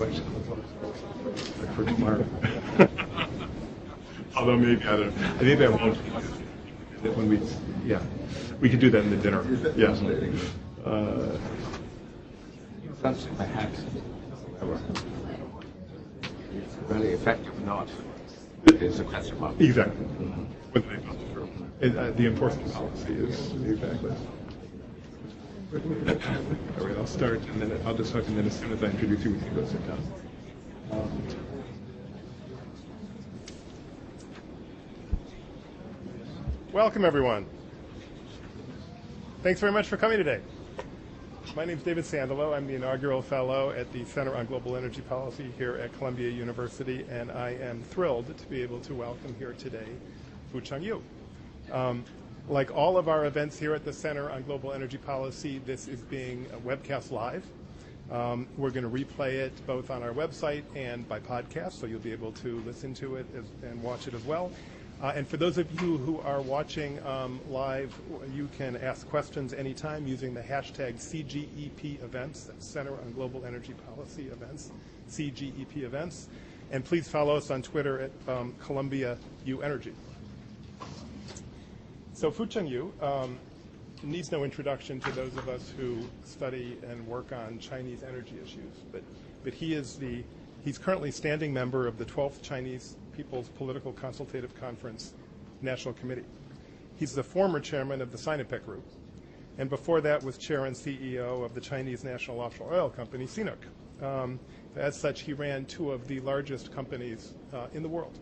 election for tomorrow. Although maybe, I don't know. I think that won't. That when we could do that in the dinner. Yeah. Perhaps it's really effective or not. It's a question mark. Exactly. Whether they follow through. The enforcement policy is exactly. All right, I'll start, and then I'll just hook, and then as soon as I introduce you, we can go sit down. Welcome, everyone. Thanks very much for coming today. My name is David Sandalow. I'm the inaugural fellow at the Center on Global Energy Policy here at Columbia University, and I am thrilled to be able to welcome here today Fu Chengyu. Like all of our events here at the Center on Global Energy Policy, this is being webcast live. We're going to replay it both on our website and by podcast, so you'll be able to listen to it and watch it as well. And for those of you who are watching live, you can ask questions anytime using the hashtag CGEP events, that's Center on Global Energy Policy events, CGEP events. And please follow us on Twitter at Columbia U Energy. So Fu Chengyu needs no introduction to those of us who study and work on Chinese energy issues, but he's currently standing member of the 12th Chinese People's Political Consultative Conference National Committee. He's the former chairman of the Sinopec Group, and before that was chair and CEO of the Chinese National Offshore Oil Company, CNOOC. As such, he ran two of the largest companies in the world.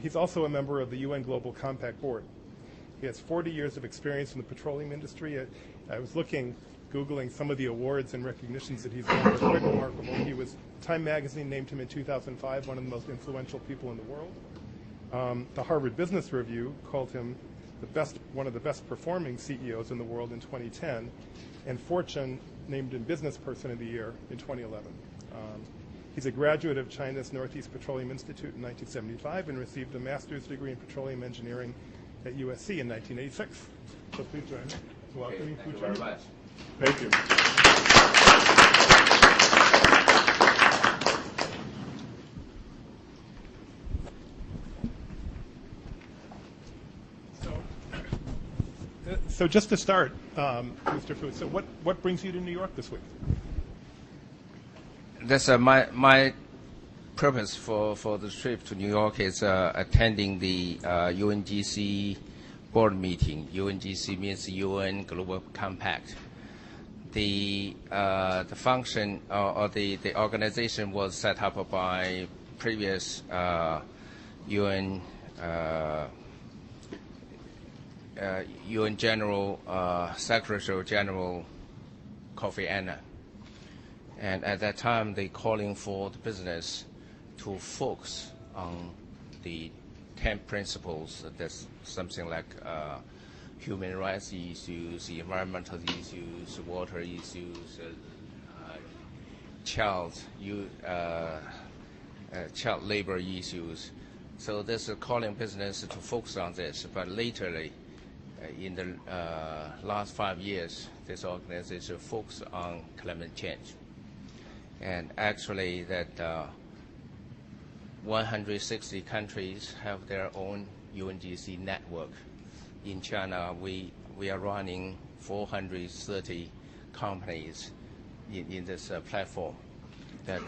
He's also a member of the UN Global Compact Board. He has 40 years of experience in the petroleum industry. I was Googling some of the awards and recognitions that he's won. It's quite remarkable. Time Magazine named him in 2005 one of the most influential people in the world. The Harvard Business Review called him one of the best performing CEOs in the world in 2010, and Fortune named him Business Person of the Year in 2011. He's a graduate of China's Northeast Petroleum Institute in 1975 and received a master's degree in petroleum engineering at USC in 1986. So please join me. Welcome, Thank you very much. Thank you. So just to start, Mr. Fu, so what brings you to New York this week? That's my purpose for the trip to New York is attending the UNGC board meeting. UNGC means UN Global Compact. The function or the organization was set up by previous UN General Secretary General Kofi Annan, and at that time they calling for the business to focus on the 10 principles. That's something like human rights issues, environmental issues, water issues, child labor issues. So this is calling business to focus on this. But lately, in the last 5 years, this organization focused on climate change. And actually that 160 countries have their own UNGC network. In China, we are running 430 companies in this platform. That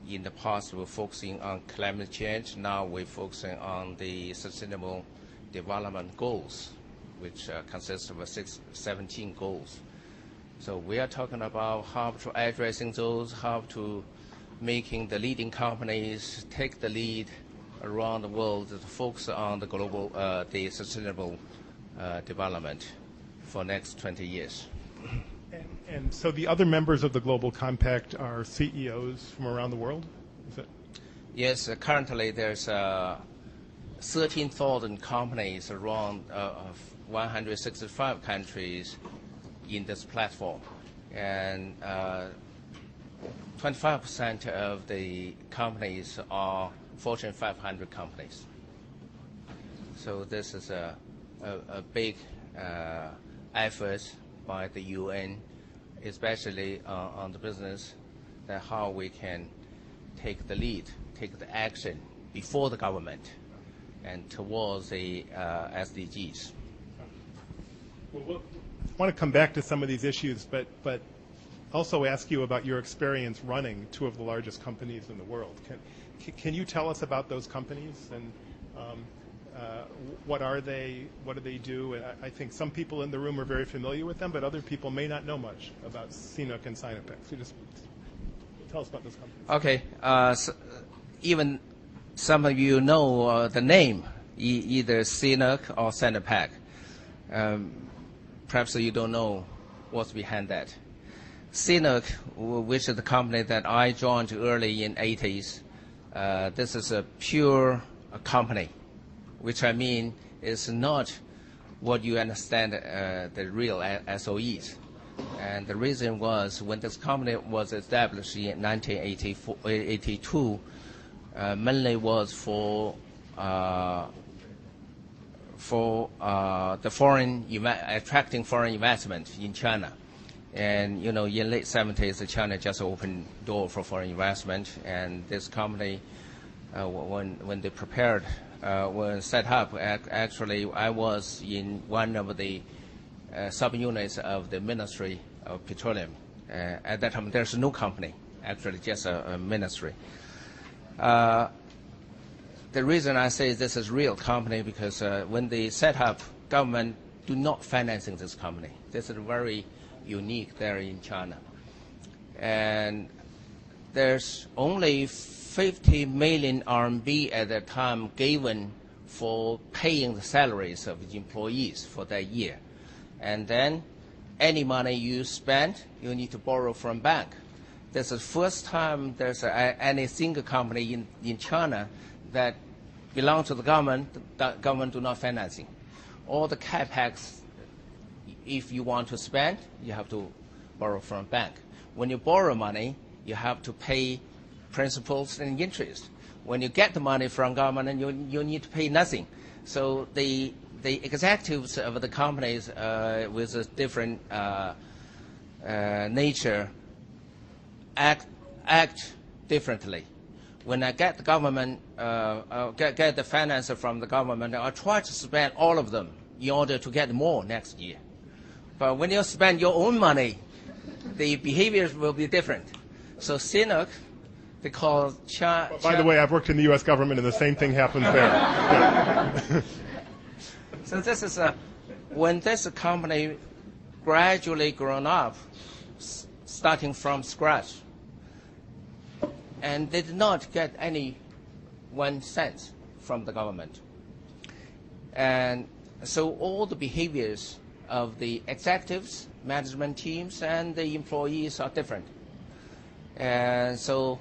in the past we were focusing on climate change. Now we're focusing on the Sustainable Development Goals, which consists of 17 goals. So we are talking about how to addressing those, how to making the leading companies take the lead around the world to focus on the global, the sustainable development for next 20 years. And so the other members of the Global Compact are CEOs from around the world? Is it? Yes, currently there's 13,000 companies around 165 countries in this platform. And 25% of the companies are Fortune 500 companies. So this is a big effort by the UN, especially on the business, that how we can take the lead, take the action before the government and towards the SDGs. Well, I want to come back to some of these issues, but also ask you about your experience running two of the largest companies in the world. Can you tell us about those companies and what are they? What do they do? And I think some people in the room are very familiar with them, but other people may not know much about CNOOC and Sinopec. So just tell us about those companies. Okay. So even some of you know the name, either CNOOC or Sinopec. Perhaps you don't know what's behind that. CNOOC, which is the company that I joined early in 80s, this is a pure company, which I mean is not what you understand the real SOEs. And the reason was when this company was established in 1982, mainly was for the attracting foreign investment in China. And, you know, in late 70s, China just opened door for foreign investment. And this company, when they prepared, was set up, actually, I was in one of the subunits of the Ministry of Petroleum. At that time, there's no company, actually, just a ministry. The reason I say this is real company because when they set up, government do not financing this company. This is very unique there in China. And there's only 50 million RMB at that time given for paying the salaries of the employees for that year. And then any money you spend, you need to borrow from bank. This is the first time there's any single company in China that belongs to the government do not financing. All the capex, if you want to spend, you have to borrow from bank. When you borrow money, you have to pay principals and interest. When you get the money from government, you need to pay nothing. So the executives of the companies with a different nature act differently. When I get the government, get the finance from the government, I try to spend all of them in order to get more next year. But when you spend your own money, the behaviors will be different. So CNOOC, they call China. By the way, I've worked in the U.S. government, and the same thing happens there. Yeah. So this is when this company gradually grown up, starting from scratch, and they did not get any 1 cent from the government. And so all the behaviors of the executives, management teams, and the employees are different. And so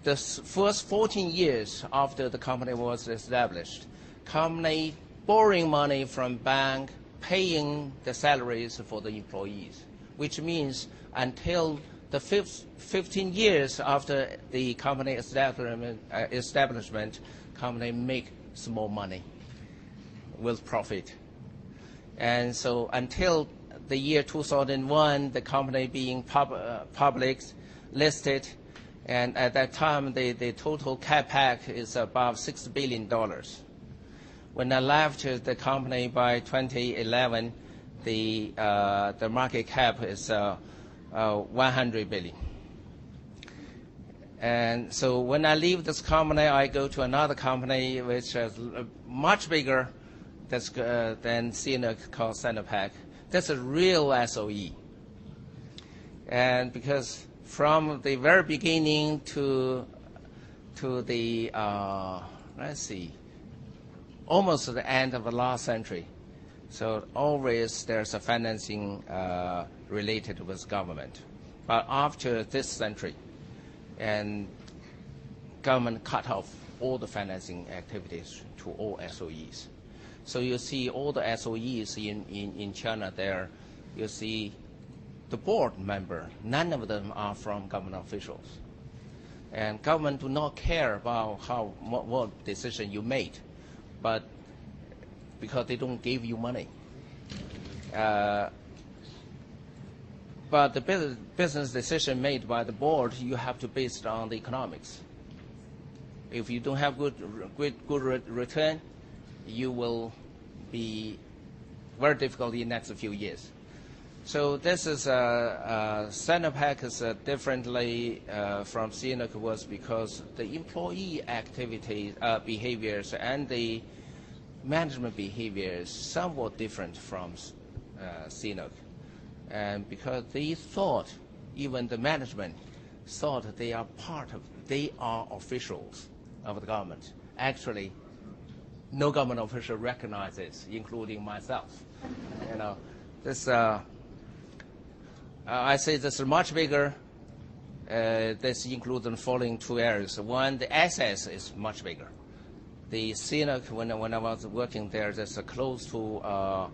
the first 14 years after the company was established, company borrowing money from bank, paying the salaries for the employees, which means until the 15 years after the company establishment, company make small money with profit. And so until the year 2001, the company being public, listed, and at that time, the total capex is about $6 billion. When I left the company by 2011, the market cap is 100 billion. And so when I leave this company, I go to another company which is much bigger than CNOOC, called Sinopec. That's a real SOE. And because from the very beginning to the, let's see, almost to the end of the last century, so always there's a financing related with government. But after this century, and government cut off all the financing activities to all SOEs. So you see all the SOEs in China there, you see the board member, none of them are from government officials. And government do not care about what decision you made, but because they don't give you money. but the business decision made by the board, you have to base it on the economics. If you don't have good return, you will be very difficult in the next few years. So this is Sinopec is differently from CNOOC was because the employee activity behaviors and the management behavior is somewhat different from CNOOC. And because they thought, even the management thought they are officials of the government. Actually, no government official recognizes, including myself. You know, this I say this is much bigger. This includes the following two areas. One, the assets is much bigger. The CNOOC, when I was working there, there's close to a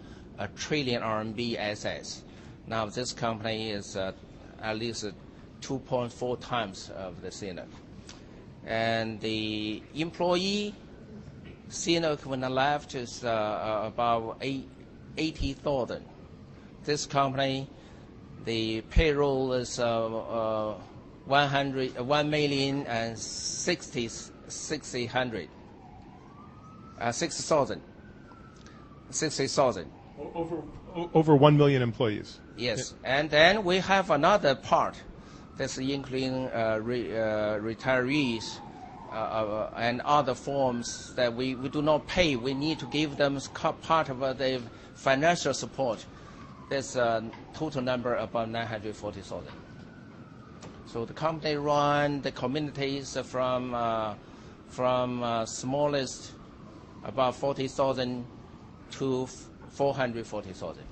trillion RMB assets. Now this company is at least 2.4 times of the CNOOC. And the employee, CNOOC when I left is about 80,000. This company, the payroll is 60,000. Over 1 million employees. Yes, and then we have another part that's including retirees and other forms that we do not pay. We need to give them part of the financial support. There's a total number about 940,000. So the company run the communities from smallest about 40,000 to 440,000.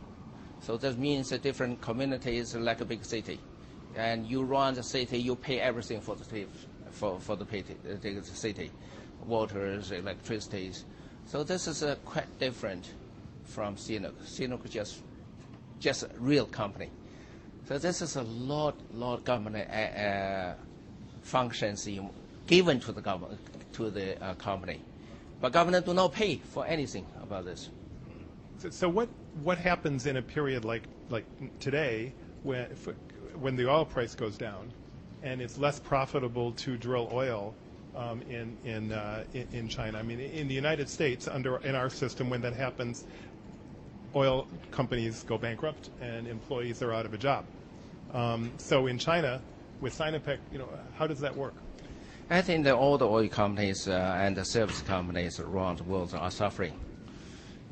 So that means that different communities like a big city, and you run the city, you pay everything for the city, for the city, waters, electricity. So this is quite different from CNOOC. CNOOC is just a real company. So this is a lot government functions given to the government, to the company, but government do not pay for anything about this. So what happens in a period like today when the oil price goes down and it's less profitable to drill oil in China? I mean, in the United States, in our system, when that happens, oil companies go bankrupt and employees are out of a job. So in China, with Sinopec, how does that work? I think that all the oil companies and the service companies around the world are suffering,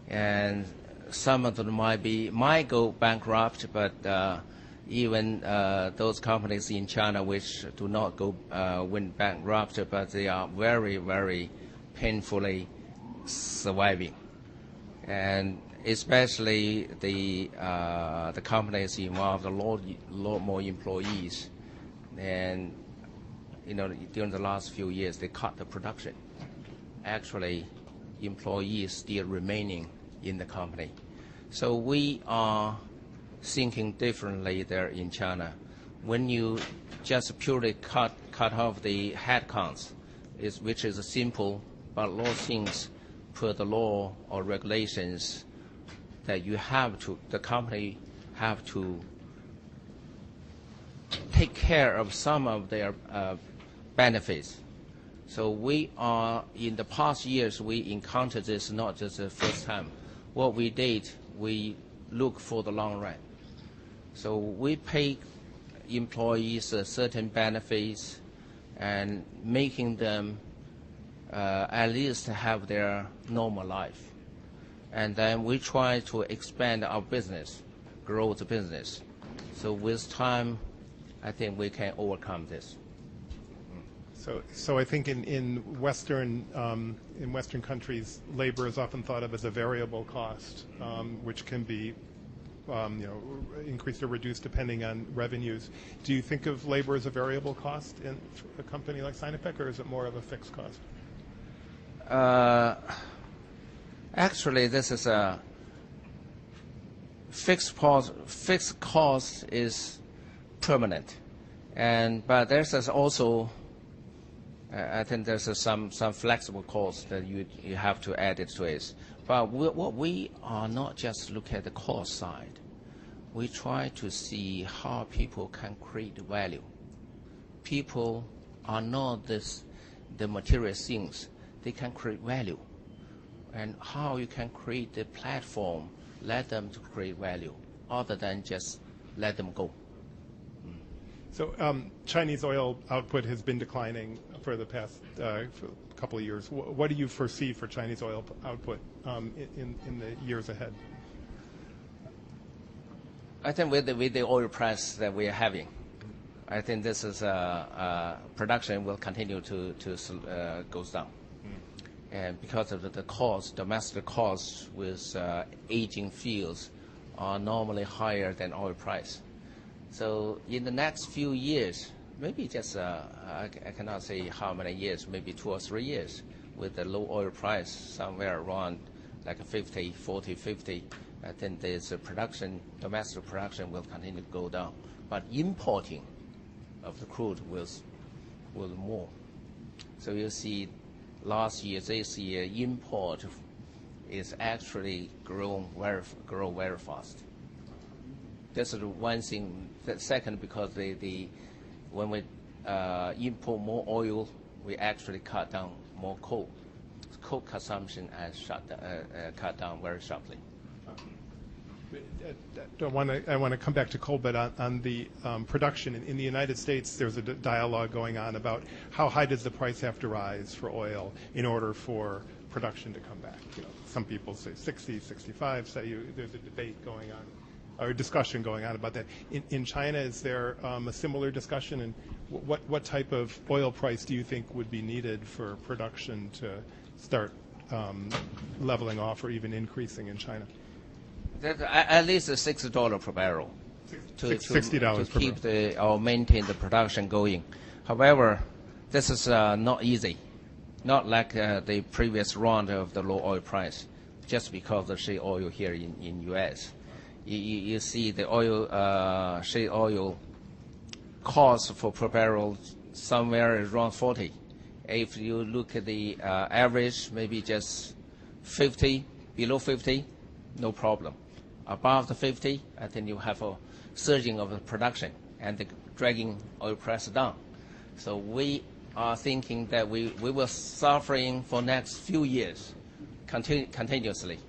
and some of them might go bankrupt, but even those companies in China which do not go went bankrupt, but they are very, very painfully surviving, and especially the companies involved a lot more employees, and during the last few years they cut the production. Actually, employees still remaining in the company. So we are thinking differently there in China. When you just purely cut off the headcounts, which is simple, but a lot of things per the law or regulations that the company have to take care of some of their benefits. So we are, in the past years, we encountered this not just the first time. What we did, we look for the long run. So we pay employees certain benefits and making them at least have their normal life. And then we try to expand our business, grow the business. So with time, I think we can overcome this. So I think in Western countries, labor is often thought of as a variable cost, which can be increased or reduced depending on revenues. Do you think of labor as a variable cost in a company like Sinopec, or is it more of a fixed cost? Actually, this is a fixed cost is permanent, but there's also I think there's some flexible costs that you have to add it to it. But what we are not just looking at the cost side. we try to see how people can create value. People are not the material things. They can create value. And how you can create the platform, let them to create value, other than just let them go. So Chinese oil output has been declining for the past for a couple of years. What do you foresee for Chinese oil output in the years ahead? I think with the oil price that we are having, I think this is production will continue to goes down. And because of the cost, domestic costs with aging fields are normally higher than oil price. So in the next few years, maybe just, I cannot say how many years, maybe 2 or 3 years, with the low oil price somewhere around like 50, 40, 50, I think there's a production, domestic production will continue to go down. But importing of the crude will more. So you see last year, this year, import is actually grow very fast. This is one thing. The second, because when we import more oil, we actually cut down more coal. Coal consumption has cut down very sharply. I want to come back to coal, but on the production in the United States, there's a dialogue going on about how high does the price have to rise for oil in order for production to come back. You know, some people say 60, 65. There's a debate going on, or a discussion going on about that. In China, is there a similar discussion? And what type of oil price do you think would be needed for production to start leveling off or even increasing in China? At least $60 per barrel $60 to keep or maintain the production going. However, this is not easy, not like the previous round of the low oil price, just because of shale oil here in U.S. You see the oil, shale oil cost per barrel somewhere around 40. If you look at the average, maybe just 50, below 50, no problem. Above the 50, I think you have a surging of the production and the dragging oil price down. So we are thinking that we will suffering for next few years continuously.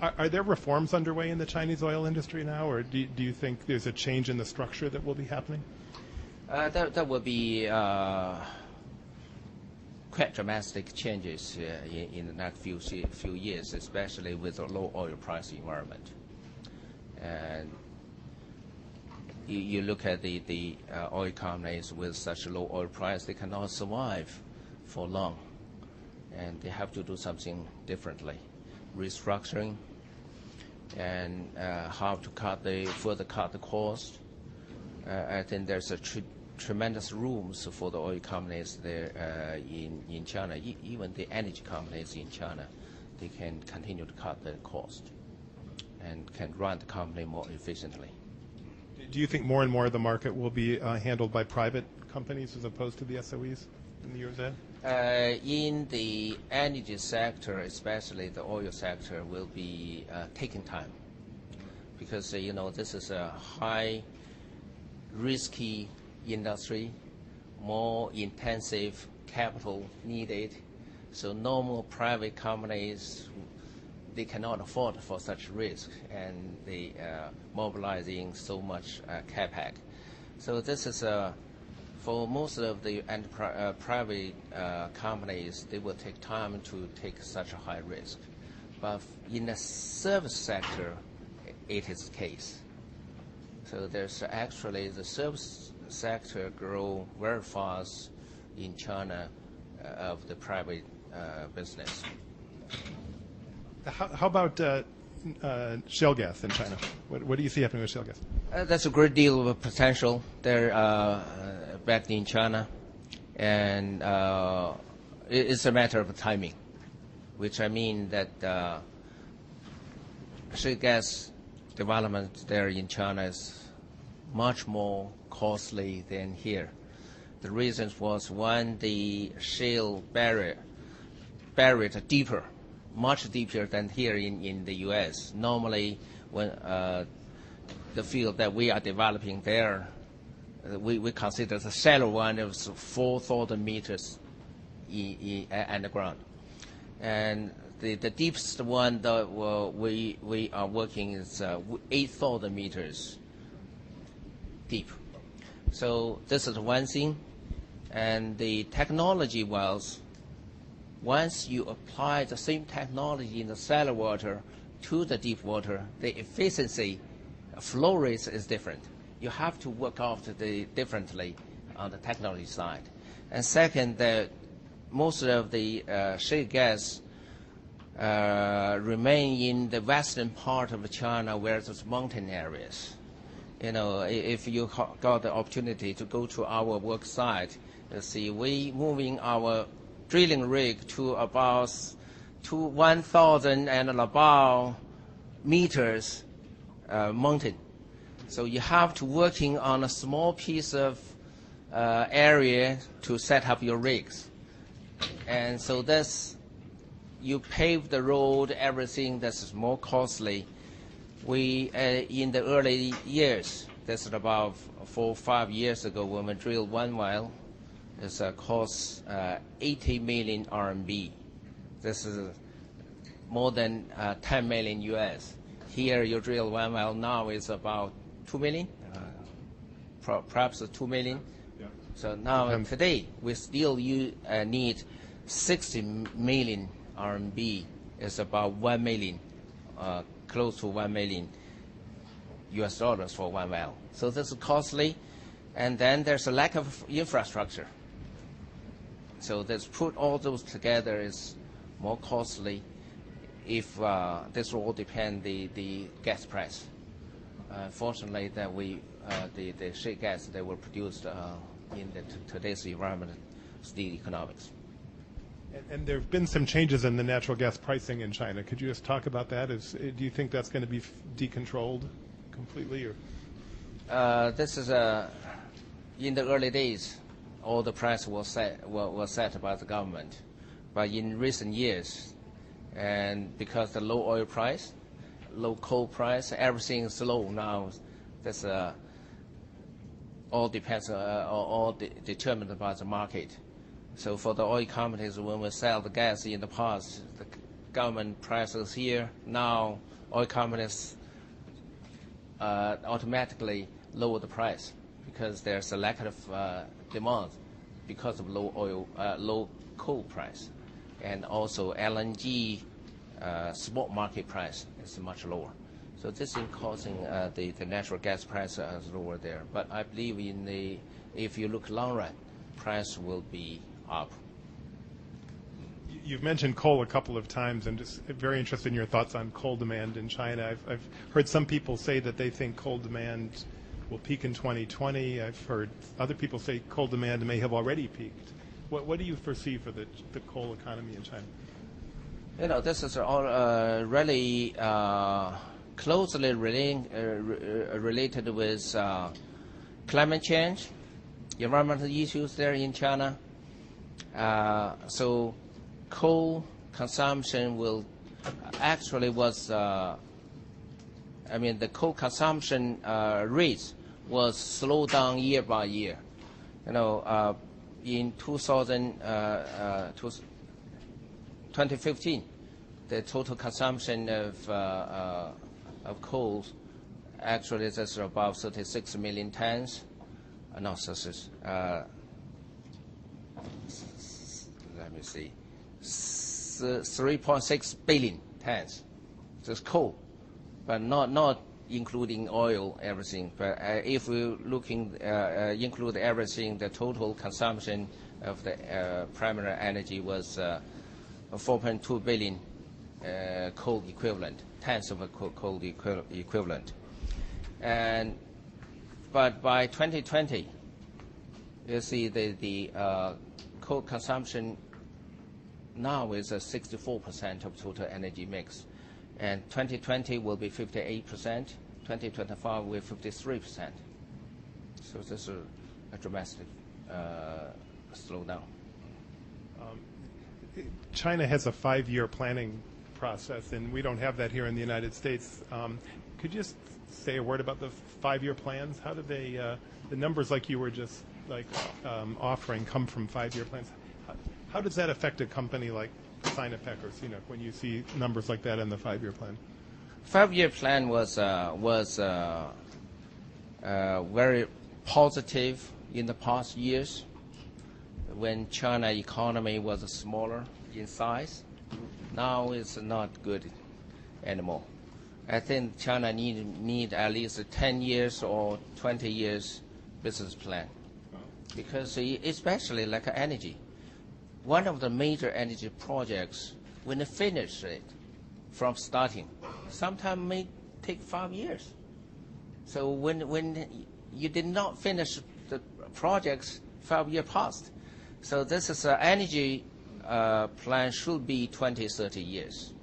Are there reforms underway in the Chinese oil industry now, or do you think there's a change in the structure that will be happening? That will be quite dramatic changes in the next few years, especially with a low oil price environment. And you look at the oil companies with such a low oil price, they cannot survive for long, and they have to do something differently, restructuring, and how to further cut the cost. I think there's a tremendous rooms for the oil companies there in China. Even the energy companies in China, they can continue to cut the cost and can run the company more efficiently. Do you think more and more of the market will be handled by private companies as opposed to the SOEs in the years ahead? In the energy sector, especially the oil sector, will be taking time because this is a high risky industry, more intensive capital needed. So normal private companies, they cannot afford for such risk, and they mobilizing so much capex. So this is for most of the private companies, they will take time to take such a high risk. But in the service sector, it is the case. So there's actually the service sector grow very fast in China of the private business. How about shale gas in China? What do you see happening with shale gas? That's a great deal of potential there back in China, and it's a matter of timing, which I mean that shale gas development there in China is much more costly than here. The reasons was, one, the shale buried deeper, much deeper than here in the U.S. Normally, the field that we are developing there, we consider the shallow one is 4,000 meters underground. And the deepest one that we are working is 8,000 meters deep. So this is one thing. And the technology was, once you apply the same technology in the shallow water to the deep water, the efficiency, flow rates is different. You have to work out differently on the technology side. And second, most of the shale gas remain in the western part of China, where there's mountain areas. If you got the opportunity to go to our work site, you see we moving our drilling rig to about 1,000 and about meters mountain. So you have to working on a small piece of area to set up your rigs. And so you pave the road, everything that's more costly. We, in the early years, that's about 4 or 5 years ago, when we drilled 1 mile, it's cost 80 million RMB. This is more than 10 million US. Here you drill 1 mile now is about 2 million, perhaps 2 million. Yeah. So now today we still need 60 million RMB. Is about 1 million, close to 1 million US dollars for 1 mile. So this is costly, and then there's a lack of infrastructure. So let's put all those together is more costly. If this will all depend the gas price. Fortunately, that the shale gas that were produced in today's environment, still economics. And there have been some changes in the natural gas pricing in China. Could you just talk about that? Do you think that's going to be decontrolled completely, or? This is in the early days, all the price was set by the government, but in recent years, and because the low oil price, low coal price, everything is low now. That's all depends, all determined by the market. So for the oil companies, when we sell the gas in the past, the government prices here. Now oil companies automatically lower the price because there's a lack of demand because of low coal price, and also LNG spot market price is much lower. So this is causing the natural gas price is lower there. But I believe if you look long run, price will be up. You've mentioned coal a couple of times. I'm just very interested in your thoughts on coal demand in China. I've heard some people say that they think coal demand will peak in 2020. I've heard other people say coal demand may have already peaked. What do you foresee for the coal economy in China? This is all really closely related with climate change, environmental issues there in China. So coal consumption will actually the coal consumption rate was slowed down year by year. In 2015, the total consumption of coal actually is about 36 million tons. Let me see, 3.6 billion tons. Just coal, but not including oil, everything. But if we include everything, the total consumption of the primary energy was 4.2 billion coal equivalent, tons of coal equivalent. But by 2020, you see the coal consumption now is 64% of total energy mix, and 2020 will be 58%, 2025 will be 53%. So this is a dramatic slowdown. China has a 5-year planning process, and we don't have that here in the United States. could you just say a word about the 5-year plans? How do they, the numbers like you were just offering come from 5-year plans? How does that affect a company like Sinopec or CNOOC when you see numbers like that in the 5-year plan? 5-year plan was very positive in the past years when China economy was smaller in size. Now it's not good anymore. I think China need at least a 10 years or 20 years business plan, because especially like energy. One of the major energy projects, when they finish it from starting, sometimes may take 5 years. So when you did not finish the projects, 5 years passed. So this is an energy plan should be 20, 30 years.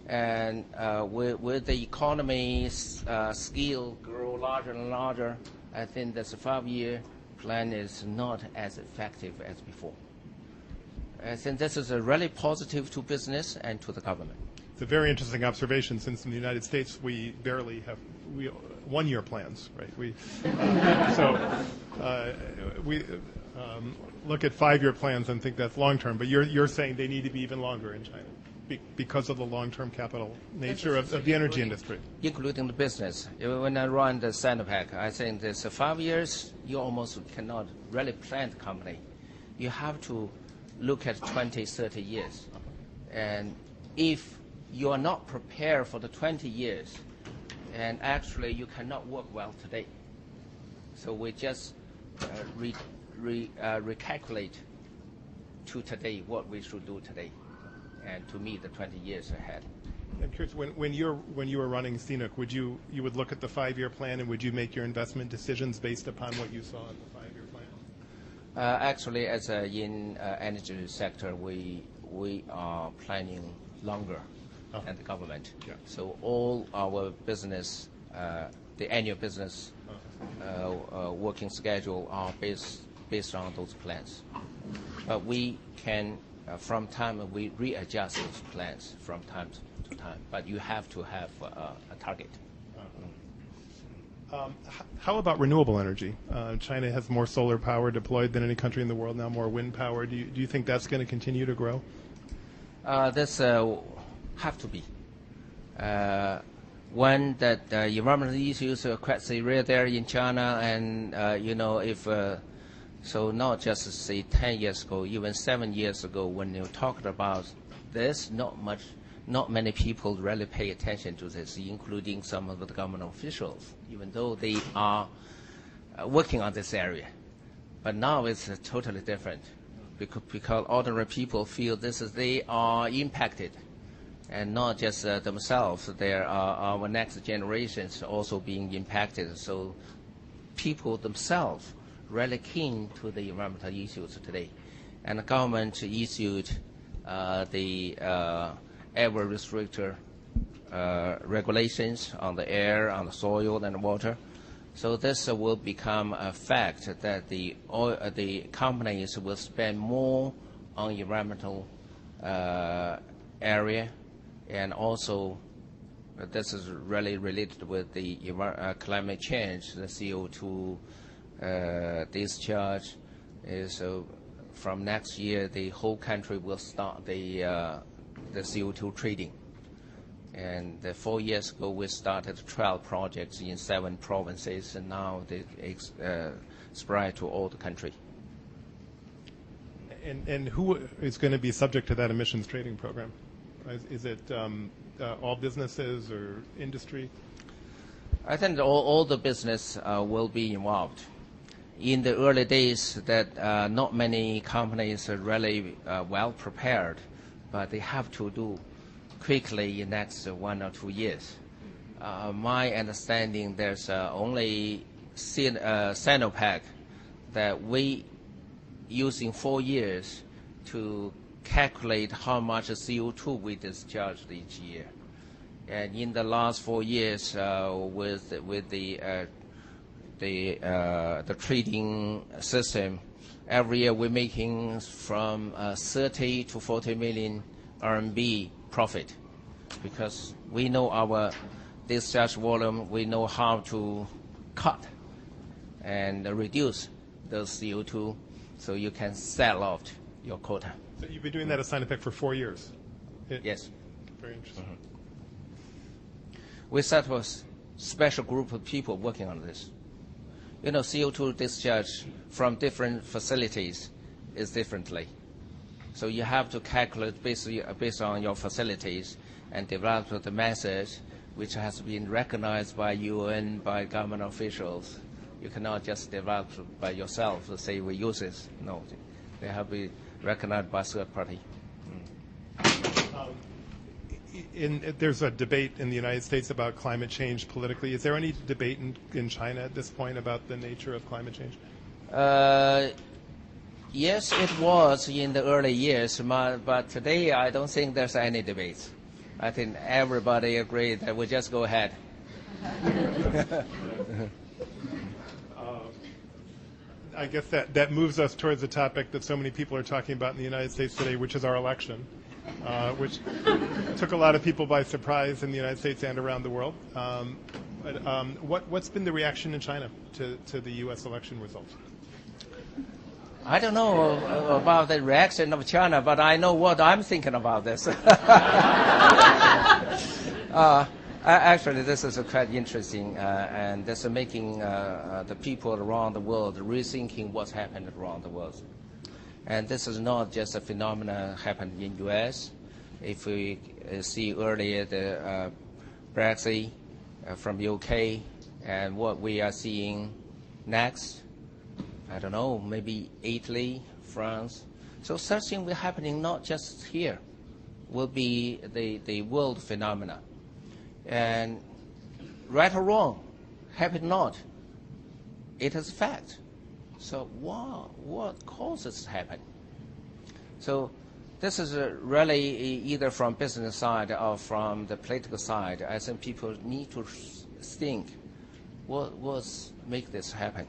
And with the economy scale grow larger and larger, I think this 5-year plan is not as effective as before. I think this is really positive to business and to the government. It's a very interesting observation, since in the United States we barely have 1-year plans, right? We look at 5-year plans and think that's long term, but you're saying they need to be even longer in China because of the long-term capital nature of the energy industry. Including the business. When I run the Sinopec, I think this 5 years, you almost cannot really plan the company. You have to look at 20, 30 years. And if you are not prepared for the 20 years, and actually you cannot work well today. So we just recalculate to today what we should do today, and to meet the 20 years ahead. I'm curious, when you were running CNOOC, you would look at the 5-year plan, and would you make your investment decisions based upon what you saw in the 5-year plan? Actually, as in energy sector, we are planning longer than the government. Yeah. So all our business, the annual business working schedule are based on those plans. But we can, from time, we readjust those plans from time to time. But you have to have a target. How about renewable energy? China has more solar power deployed than any country in the world now, more wind power. Do you think that's going to continue to grow? This have to be. One, that environmental issues are quite serious there in China, and if so, not just say 10 years ago, even 7 years ago, when you talked about this, not many people really pay attention to this, including some of the government officials, even though they are working on this area. But now it's totally different, because ordinary people feel they are impacted, and not just themselves. There are our next generations also being impacted. So people themselves really keen to the environmental issues today, and the government issued the ever restrictor regulations on the air, on the soil, and the water. So this will become a fact that the companies will spend more on environmental area, and also this is really related with the climate change. The CO2 discharge is from next year. The whole country will start the CO2 trading. And 4 years ago, we started 12 projects in 7 provinces, and now they spread to all the country. And who is going to be subject to that emissions trading program? Is it all businesses or industry? I think all the business will be involved. In the early days, that not many companies are really well prepared, but they have to do quickly in the next 1 or 2 years. My understanding, there's only Sinopec that we using 4 years to calculate how much CO2 we discharged each year. And in the last 4 years, with the trading system, every year we're making from 30 to 40 million RMB profit, because we know our discharge volume, we know how to cut and reduce those CO2 so you can sell out your quota. So you've been doing that at Sinopec for 4 years? Yes. Very interesting. We set up a special group of people working on this. You know, CO2 discharge from different facilities is differently. So you have to calculate based on your facilities and develop the method which has been recognized by UN, by government officials. You cannot just develop by yourself to say we use this. No, they have to be recognized by third party. There's a debate in the United States about climate change politically. Is there any debate in China at this point about the nature of climate change? Yes, it was in the early years, but today I don't think there's any debate. I think everybody agreed that we just go ahead. I guess that moves us towards the topic that so many people are talking about in the United States today, which is our election, which took a lot of people by surprise in the United States and around the world. What's been the reaction in China to the U.S. election results? I don't know about the reaction of China, but I know what I'm thinking about this. Actually, this is quite interesting, and this is making the people around the world rethinking what's happened around the world. And this is not just a phenomenon happened in U.S. If we see earlier the Brexit from UK and what we are seeing next, I don't know, maybe Italy, France. So such thing will be happening not just here, will be the world phenomena. And right or wrong, happen or not, it is fact. So what causes it happen? So this is really either from business side or from the political side. I think people need to think what's make this happen.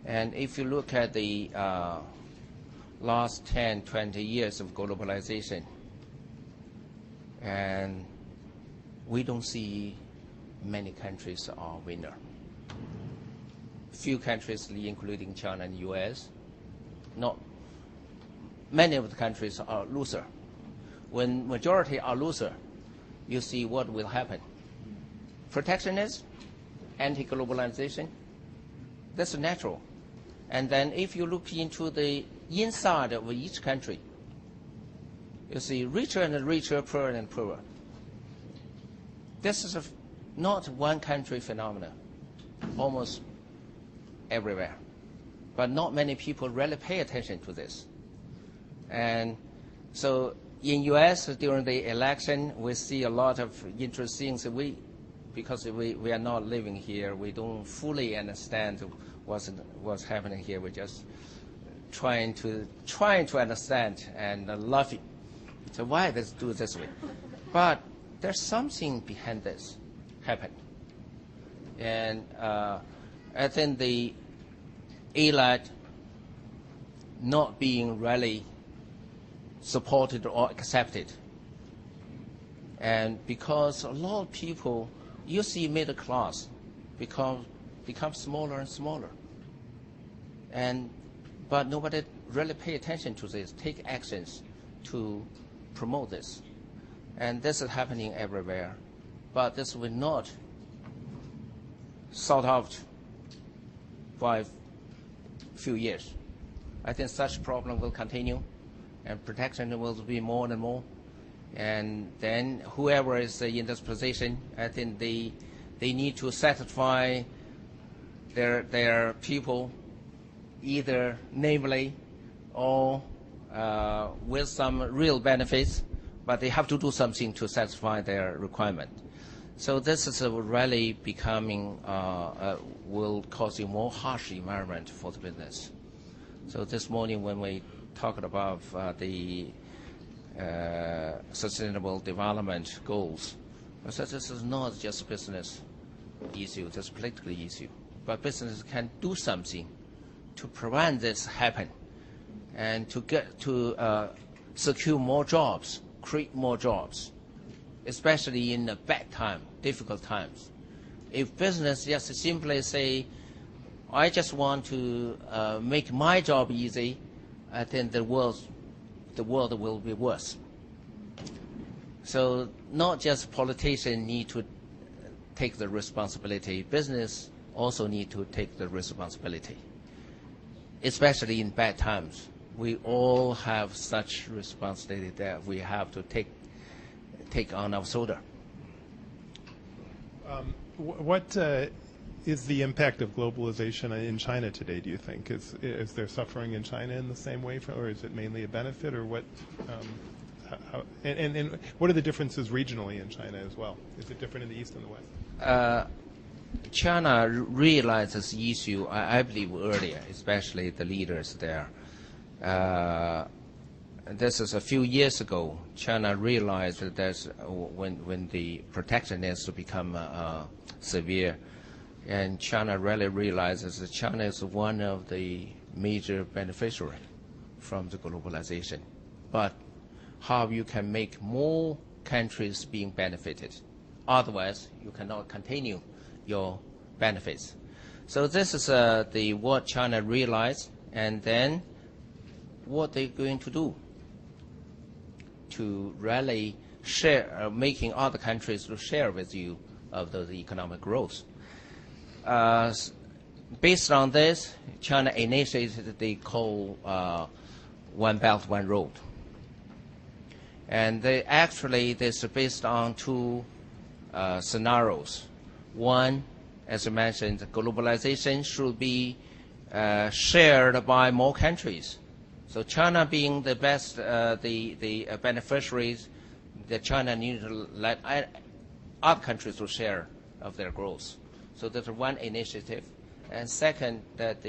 And if you look at the last 10, 20 years of globalization, and we don't see many countries are winner. Few countries, including China and US, not many of the countries are loser. When majority are loser, you see what will happen. Protectionism, anti-globalization, that's natural. And then if you look into the inside of each country, you see richer and richer, poorer and poorer. This is not one country phenomenon, almost everywhere. But not many people really pay attention to this. And so in US, during the election, we see a lot of interesting things. Because we are not living here, we don't fully understand what's happening here. We're just trying to understand and love it. So why let's do it this way? But there's something behind this happen. And I think the elite not being really supported or accepted. And because a lot of people, you see middle class become smaller and smaller. But nobody really pay attention to this, take actions to promote this. And this is happening everywhere. But this will not sort out for a few years. I think such problem will continue, and protection will be more and more. And then whoever is in this position, I think they need to satisfy their people, either namely or with some real benefits, but they have to do something to satisfy their requirement. So this is really becoming, will cause a more harsh environment for the business. So this morning when we talked about the sustainable development goals, I said this is not just a business issue, it's a political issue. But businesses can do something to prevent this happen and to get to secure more jobs, create more jobs, especially in a bad time difficult times. If business just simply say, I just want to make my job easy, I think the world will be worse. So not just politicians need to take the responsibility, business also need to take the responsibility, especially in bad times. We all have such responsibility that we have to take on our shoulder. What is the impact of globalization in China today, do you think? Is there suffering in China in the same way, or is it mainly a benefit, or what? And what are the differences regionally in China as well? Is it different in the East and the West? China realized this issue, I believe, earlier, especially the leaders there. This is a few years ago. China realized that when the protectionism become severe, and China really realizes that China is one of the major beneficiaries from the globalization. But how you can make more countries being benefited. Otherwise, you cannot continue your benefits. So this is what China realized, and then what they're going to do to really share, making other countries to share with you of the economic growth. Based on this, China initiated the call One Belt, One Road. And this is based on two scenarios. One, as I mentioned, globalization should be shared by more countries. So China being the best, the beneficiaries, that China needs to let other countries to share of their growth. So that's one initiative. And second, that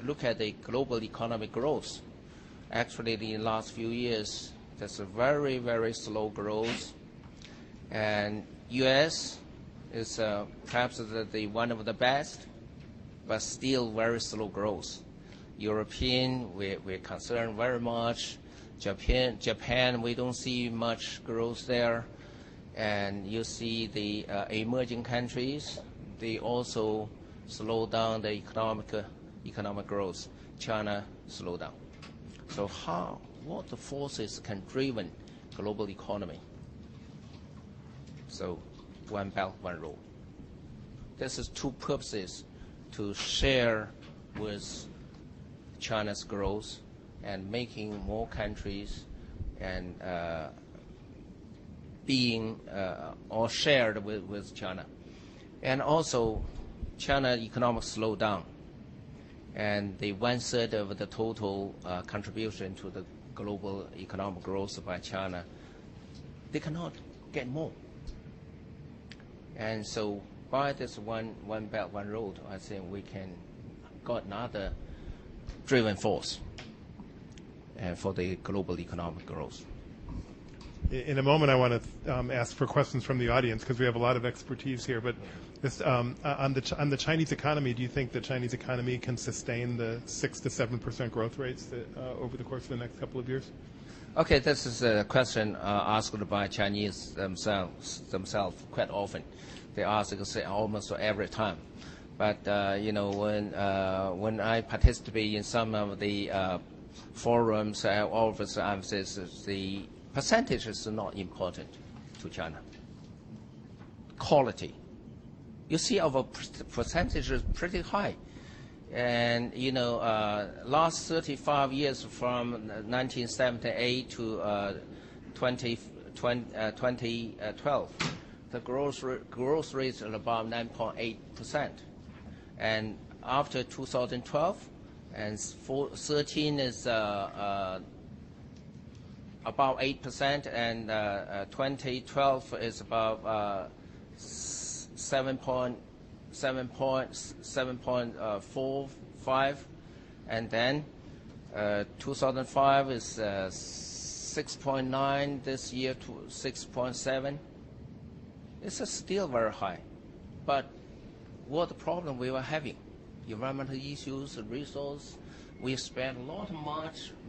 look at the global economic growth. Actually, in the last few years, there's a very, very slow growth. And U.S. is perhaps one of the best, but still very slow growth. European, we're concerned very much. Japan, we don't see much growth there. And you see the emerging countries, they also slow down the economic growth. China slow down. So what the forces can driven global economy? So One Belt, One Road. This is two purposes: to share with China's growth and making more countries and being or shared with China. And also, China economic slowdown, and the 1/3 of the total contribution to the global economic growth by China, they cannot get more. And so by this one Belt, One Road, I think we can got another driven force for the global economic growth. In a moment, I want to ask for questions from the audience because we have a lot of expertise here. But this, on the Chinese economy, do you think the Chinese economy can sustain the 6 to 7% growth rates that, over the course of the next couple of years? Okay, this is a question asked by Chinese themselves quite often. They ask it almost every time. But when I participate in some of the forums, I always emphasize the percentage is not important to China. Quality. You see our percentage is pretty high. And, last 35 years from 1978 to 2012, the growth rate is about 9.8%. And after 2012, and 13 is about 8%, and 2012 is about 7.45, and then 2005 is 6.9, this year to 6.7. It's still very high, but what the problem we were having? Environmental issues, resource. We spent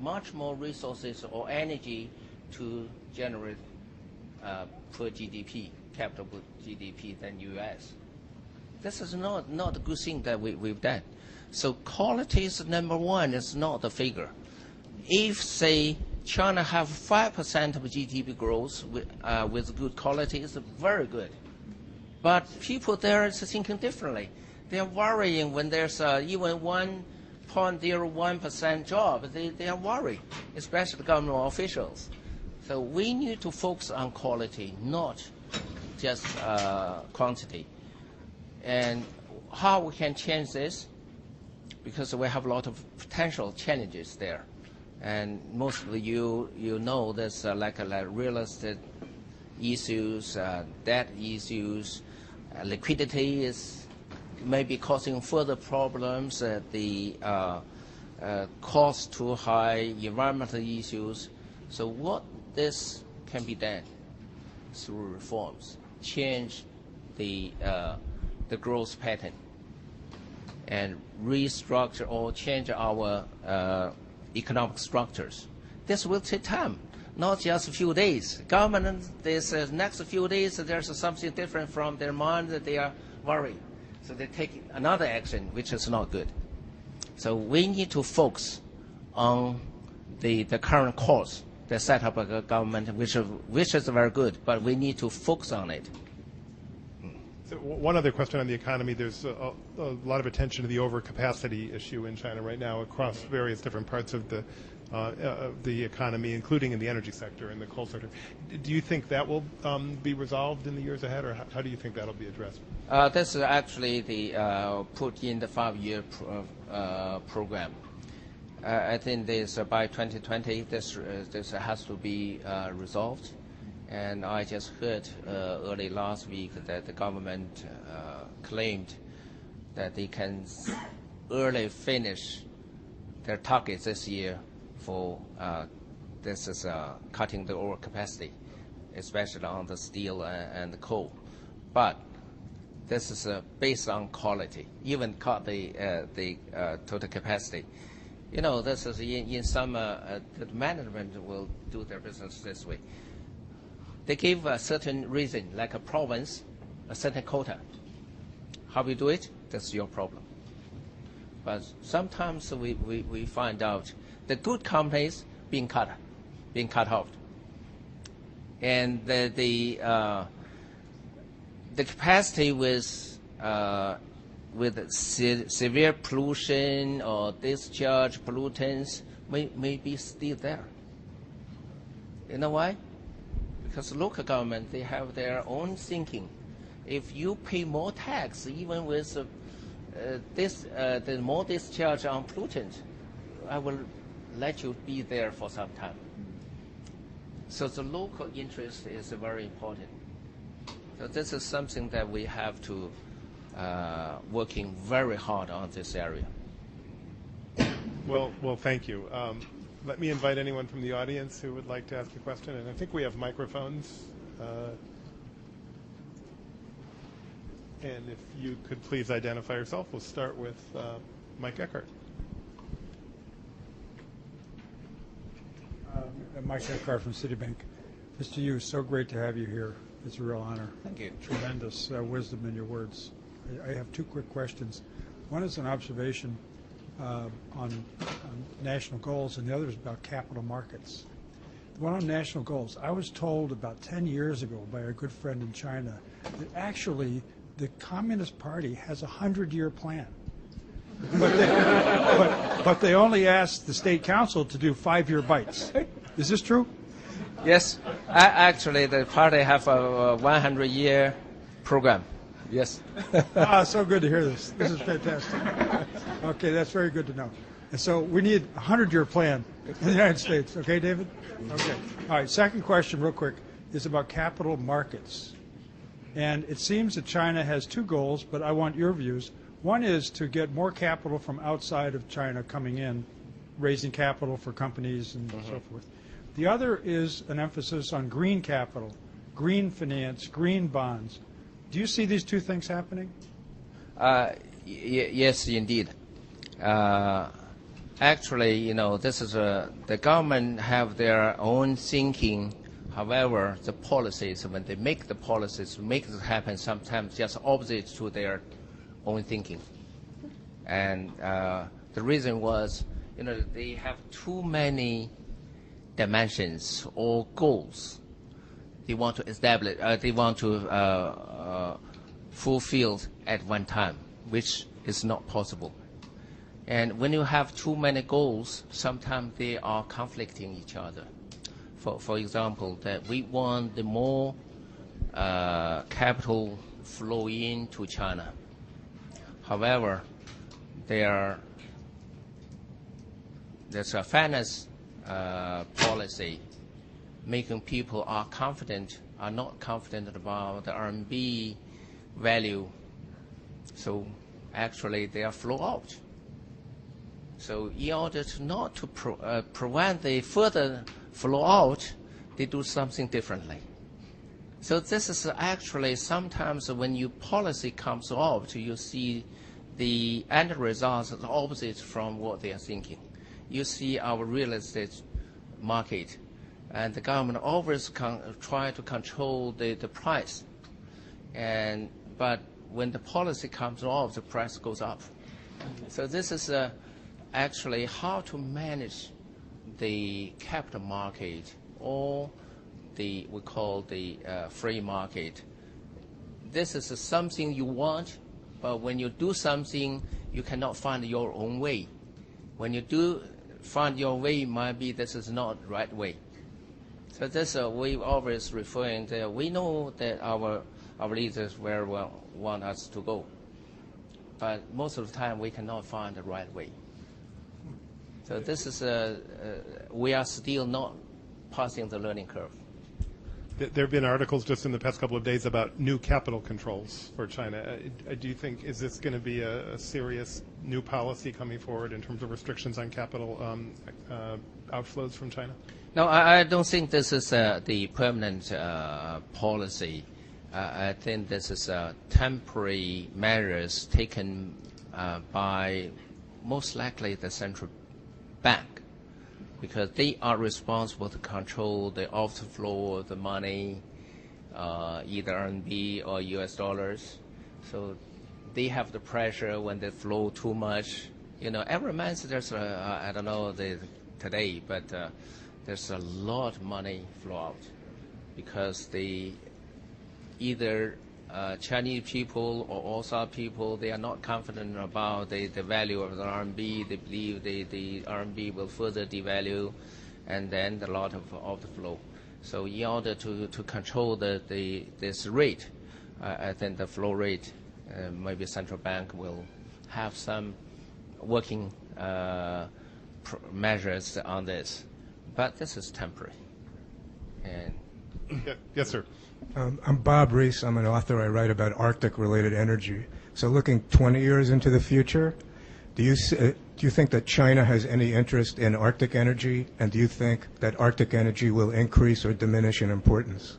much more resources or energy to generate per GDP. capita GDP than U.S. This is not a good thing that we've done. So quality is number one. It's not the figure. If, say, China have 5% of GDP growth with good quality, it's very good. But people there is thinking differently. They are worrying when there's even 1.01% job. They are worried, especially government officials. So we need to focus on quality, not just quantity. And how we can change this? Because we have a lot of potential challenges there. And mostly you know there's like real estate issues, debt issues, liquidity is maybe causing further problems, the cost too high, environmental issues. So what this can be done through reforms, change the growth pattern and restructure or change our economic structures. This will take time, not just a few days. Government, this next few days, there's something different from their mind that they are worried. So they take another action, which is not good. So we need to focus on the current course, the setup of a government, which is very good, but we need to focus on it. So one other question on the economy. There's a lot of attention to the overcapacity issue in China right now across various different parts of the economy, including in the energy sector and the coal sector. Do you think that will be resolved in the years ahead, or how do you think that will be addressed? This is actually put in the 5-year program. I think this by 2020 this has to be resolved. And I just heard early last week that the government claimed that they can early finish their targets this year for this is cutting the overcapacity, especially on the steel and the coal. But this is based on quality, even cut the total capacity. You know, this is in some the management will do their business this way. They give a certain reason, like a province, a certain quota. How we do it, that's your problem. But sometimes we find out the good companies being cut off. And the capacity with severe pollution or discharge pollutants may be still there. You know why? Because local government, they have their own thinking. If you pay more tax, even with the more discharge on pollutant, I will let you be there for some time. So the local interest is very important. So this is something that we have to working very hard on this area. Well, thank you. Let me invite anyone from the audience who would like to ask a question, and I think we have microphones. And if you could please identify yourself, we'll start with Mike Eckhart. Mike Eckhart from Citibank. Mr. Yu, so great to have you here. It's a real honor. Thank you. Tremendous wisdom in your words. I have two quick questions. One is an observation on national goals, and the other is about capital markets. The one on national goals, I was told about 10 years ago by a good friend in China that actually the Communist Party has a 100-year plan. But they only asked the state council to do 5-year bites. Is this true? Yes. Actually, the party have a 100-year program. Yes. So good to hear this. This is fantastic. Okay, that's very good to know. And so we need a 100-year plan in the United States. Okay, David? Okay. All right, second question real quick is about capital markets. And it seems that China has two goals, but I want your views. One is to get more capital from outside of China coming in, raising capital for companies and so forth. The other is an emphasis on green capital, green finance, green bonds. Do you see these two things happening? Yes, indeed. Actually, you know, this is the government have their own thinking However, the policies, when they make the policies, make it happen sometimes just opposite to their own thinking. And the reason was, they have too many dimensions or goals they want to establish, they want to fulfill at one time, which is not possible. And when you have too many goals, sometimes they are conflicting each other. For example, that we want the more capital flow into China. However, there's a finance policy making people are not confident about the RMB value. So actually they are flow out. So in order to not to prevent the further flow out, they do something differently. So this is actually sometimes when your policy comes out, you see the end results are opposite from what they are thinking. You see our real estate market, and the government always try to control the price. But when the policy comes off, the price goes up. So this is actually how to manage the capital market or we call the free market. This is something you want, but when you do something, you cannot find your own way. When you do find your way, maybe this is not the right way. So this we always referring to. We know that our leaders very well want us to go, but most of the time we cannot find the right way. So this is we are still not passing the learning curve. There have been articles just in the past couple of days about new capital controls for China. Do you think, is this going to be a serious new policy coming forward in terms of restrictions on capital outflows from China? No, I don't think this is the permanent policy. I think this is temporary measures taken by most likely the central bank, because they are responsible to control the outflow of the money, either RMB or US dollars. So they have the pressure when they flow too much. Every month there's I don't know today, but there's a lot of money flow out because either Chinese people or also people, they are not confident about the value of the RMB. They believe the RMB will further devalue, and then a lot of the flow. So in order to control this rate, I think the flow rate, maybe central bank will have some working measures on this. But this is temporary. And yes, sir. I'm Bob Reese. I'm an author. I write about Arctic-related energy. So looking 20 years into the future, do you think that China has any interest in Arctic energy? And do you think that Arctic energy will increase or diminish in importance?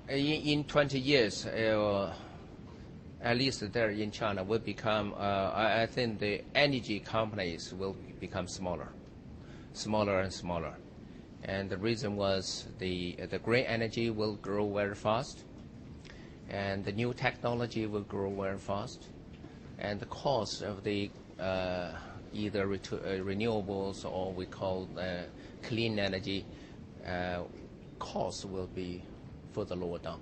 In 20 years, at least there in China, will become, I think the energy companies will become smaller and smaller. And the reason was the green energy will grow very fast, and the new technology will grow very fast, and the cost of the either renewables or we call clean energy costs will be further lower down,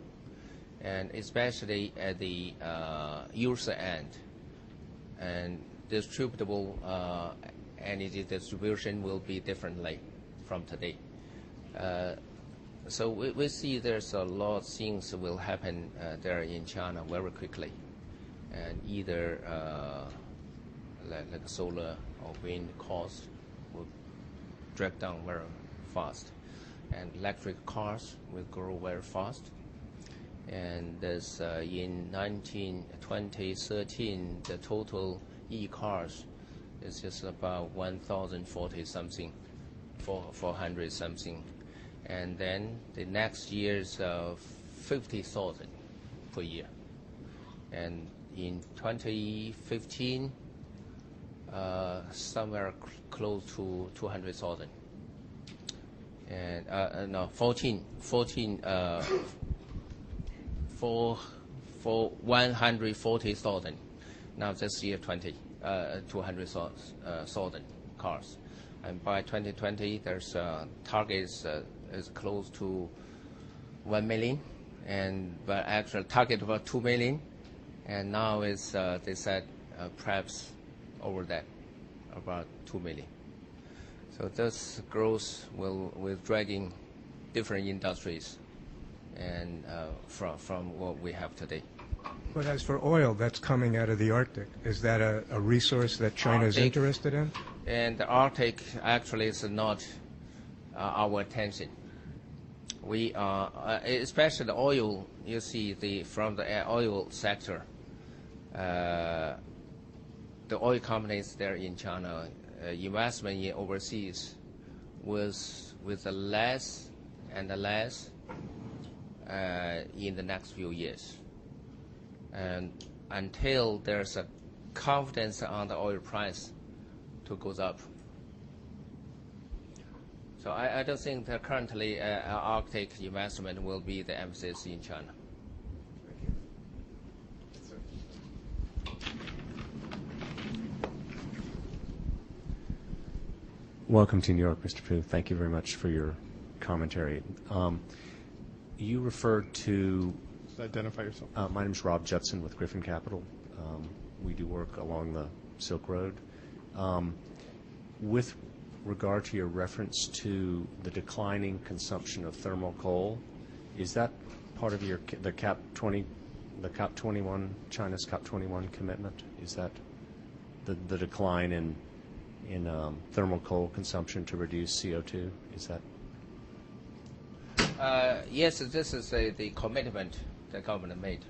and especially at the user end, and distributable energy distribution will be differently from today. So we see there's a lot of things will happen there in China very quickly, and either like solar or wind costs will drag down very fast, and electric cars will grow very fast. And there's in 2013, the total e-cars is just about 1,040 something, 400 something. And then the next year is 50,000 per year. And in 2015, somewhere close to 200,000. and no, 140,000. Now this year 200,000 cars, and by 2020 there's target is close to 1 million, but actual target about 2 million, and now is they said perhaps over that, about 2 million. So this growth will dragging different industries and from what we have today. But as for oil that's coming out of the Arctic, is that a resource that China is interested in? And the Arctic actually is not our attention. We are, especially the oil, you see from the oil sector, the oil companies there in China, investment in overseas with the less and the less in the next few years. And until there's a confidence on the oil price to goes up. So I don't think that currently Arctic investment will be the emphasis in China. Welcome to New York, Mr. Fu. Thank you very much for your commentary. You referred to... Identify yourself. My name is Rob Judson with Griffin Capital. We do work along the Silk Road. With regard to your reference to the declining consumption of thermal coal, is that part of the COP21, China's COP21 commitment? Is that the decline in thermal coal consumption to reduce CO2? Is that? Yes, this is the commitment the government made.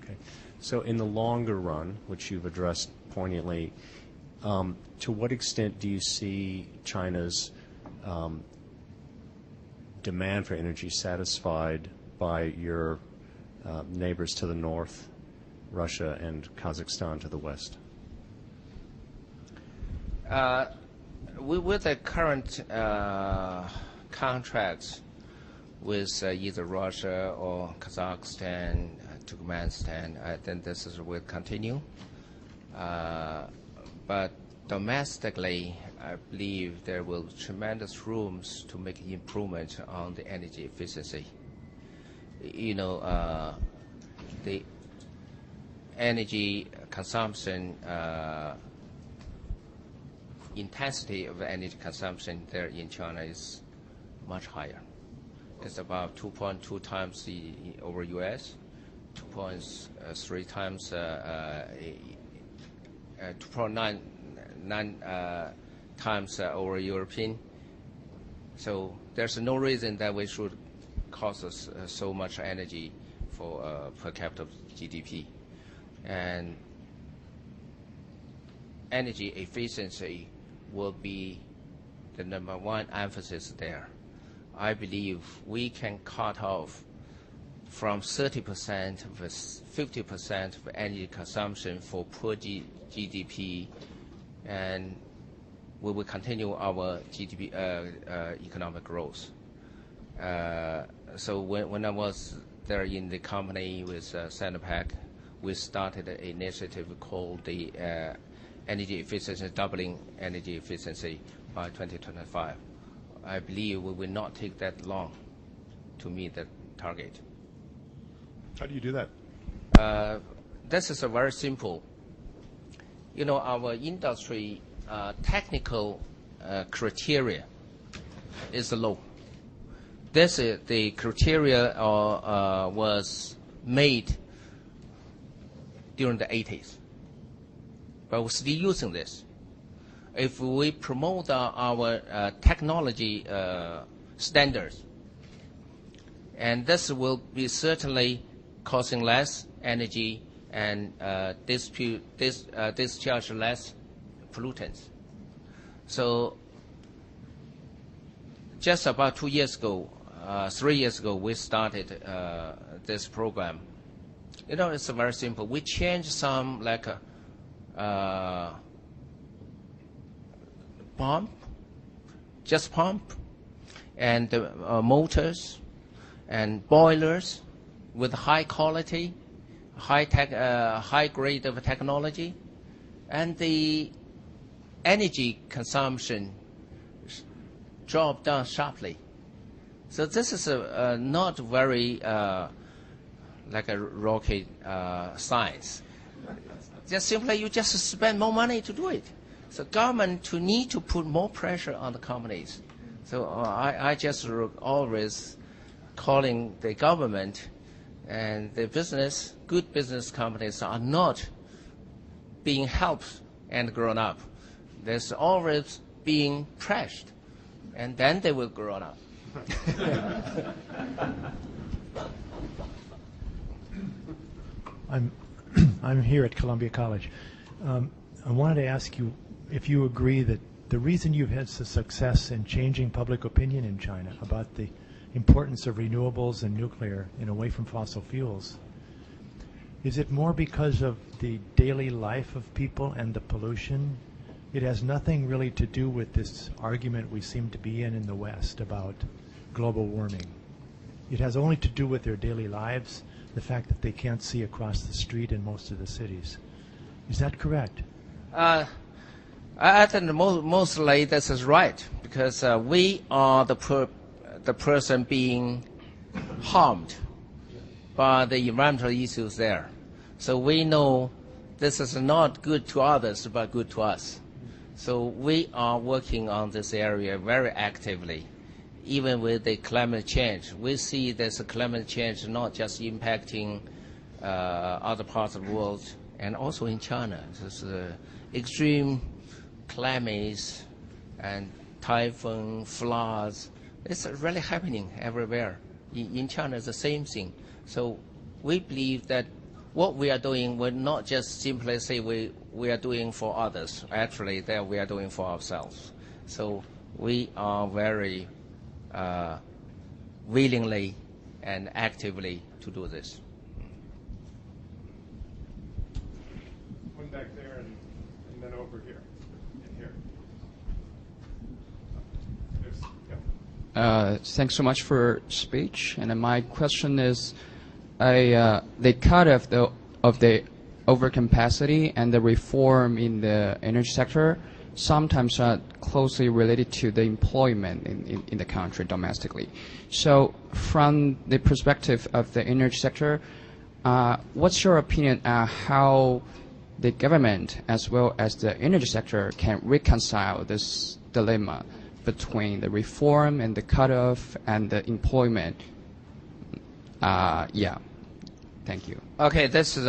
Okay. So in the longer run, which you've addressed poignantly, to what extent do you see China's demand for energy satisfied by your neighbors to the north, Russia and Kazakhstan to the west? With the current contracts with either Russia or Kazakhstan, Turkmenistan, I think this will continue. But domestically, I believe there will be tremendous rooms to make improvement on the energy efficiency. You know, the energy consumption, intensity of energy consumption there in China is much higher. It's about 2.2 times over U.S., 2.3 times, 2.9 times over European. So there's no reason that we should cost us so much energy for per capita GDP. And energy efficiency will be the number one emphasis there. I believe we can cut off from 30% to 50% of energy consumption for per GDP, and we will continue our GDP economic growth. So when I was there in the company with Sinopec, we started an initiative called the energy efficiency, doubling energy efficiency by 2025. I believe we will not take that long to meet that target. How do you do that? This is a very simple. You know, our industry technical criteria is low. This is the criteria was made during the 80s, but we're still using this. If we promote our technology standards, and this will be certainly costing less energy and discharge less pollutants. So just about 2 years ago, 3 years ago, we started this program. You know, it's very simple. We changed some like pump, just pump, and motors and boilers with high quality, high grade of technology, and the energy consumption dropped down sharply. So this is not very like a rocket science. Just simply you just spend more money to do it. So government need to put more pressure on the companies. So I just always calling the government and the good business companies are not being helped and grown up. There's always being pressured, and then they will grow up. I'm here at Columbia College. I wanted to ask you if you agree that the reason you've had success in changing public opinion in China about the importance of renewables and nuclear and away from fossil fuels, is it more because of the daily life of people and the pollution? It has nothing really to do with this argument we seem to be in the West about global warming. It has only to do with their daily lives, the fact that they can't see across the street in most of the cities. Is that correct? I think mostly this is right, because we are the person being harmed by the environmental issues there. So we know this is not good to others, but good to us. So we are working on this area very actively. Even with the climate change, we see this climate change not just impacting other parts of the world, and also in China. This extreme climates and typhoon, floods, it's really happening everywhere. In China, it's the same thing. So we believe that what we are doing will not just simply say we are doing for others. Actually, that we are doing for ourselves. So we are very willingly and actively to do this. One back there and then over here and here. Thanks so much for speech. And my question is, the cut of the overcapacity and the reform in the energy sector sometimes are closely related to the employment in the country domestically. So from the perspective of the energy sector, what's your opinion on how the government as well as the energy sector can reconcile this dilemma between the reform and the cutoff and the employment? Yeah. Thank you. Okay, this is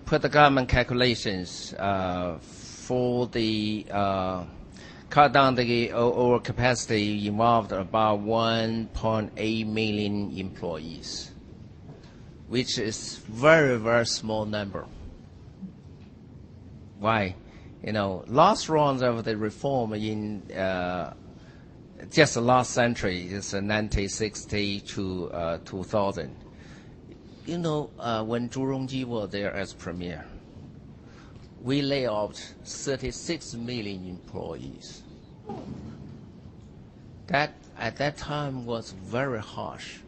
put the government calculations for the cut down the overcapacity involved about 1.8 million employees, which is very, very small number. Why? Last rounds of the reform in just the last century is 1960 to 2000. When Zhu Rongji was there as premier, we laid off 36 million employees. That at that time was very harsh,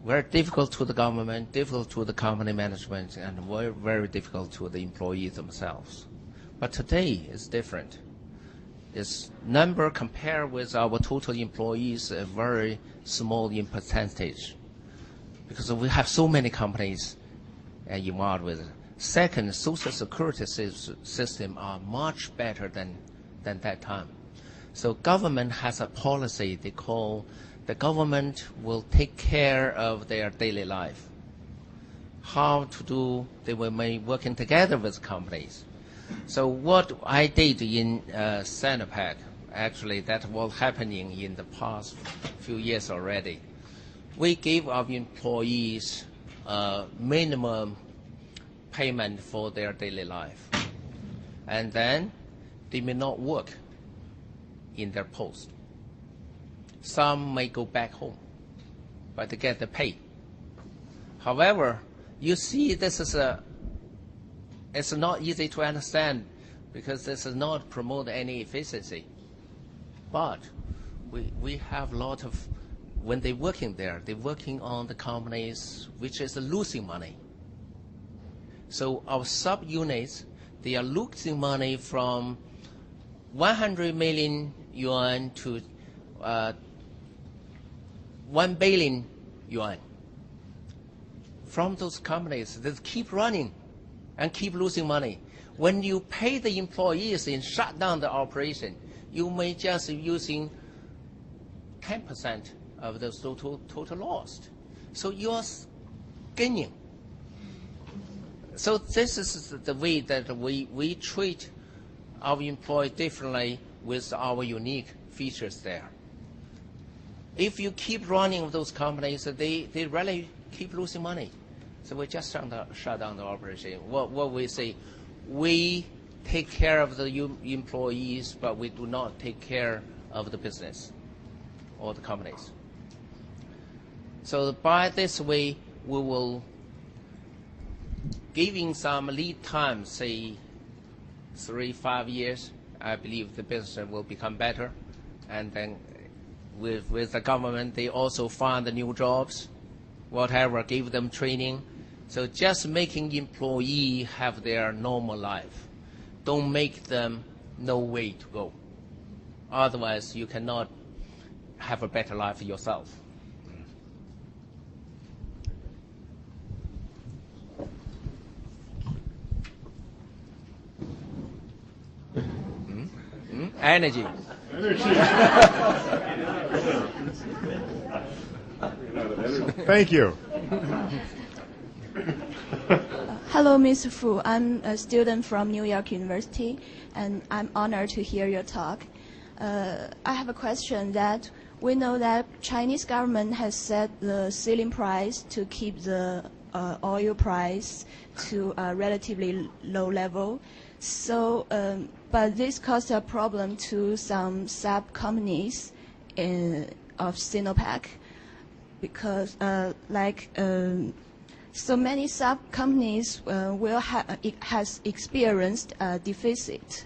very difficult to the government, difficult to the company management, and very, very difficult to the employees themselves. But today is different. Its number compared with our total employees is very small in percentage, because we have so many companies involved with it. Second, social security system are much better than that time. So government has a policy they call the government will take care of their daily life. How to do, they will be working together with companies. So what I did in Sinopec, actually that was happening in the past few years already. We gave our employees minimum payment for their daily life. And then they may not work in their post. Some may go back home, but they get the pay. However, you see this is it's not easy to understand because this does not promote any efficiency. But we have a lot of, when they're working there, they're working on the companies which is losing money. So our sub-units, they are losing money from 100 million yuan to 1 billion yuan. From those companies that keep running and keep losing money. When you pay the employees and shut down the operation, you may just be using 10% of the total loss. So you are gaining. So this is the way that we treat our employees differently with our unique features there. If you keep running those companies, they really keep losing money. So we just shut down the operation. What we say, we take care of the employees, but we do not take care of the business or the companies. So by this way, we will giving some lead time, say 3-5 years. I believe the business will become better, and then with the government, they also find the new jobs, whatever, give them training. So just making employee have their normal life. Don't make them no way to go. Otherwise, you cannot have a better life yourself. Energy. Thank you. Hello, Mr. Fu. I'm a student from New York University, and I'm honored to hear your talk. I have a question that we know that Chinese government has set the ceiling price to keep the oil price to a relatively low level. So, but this caused a problem to some sub-companies of Sinopec because, so many sub-companies has experienced a deficit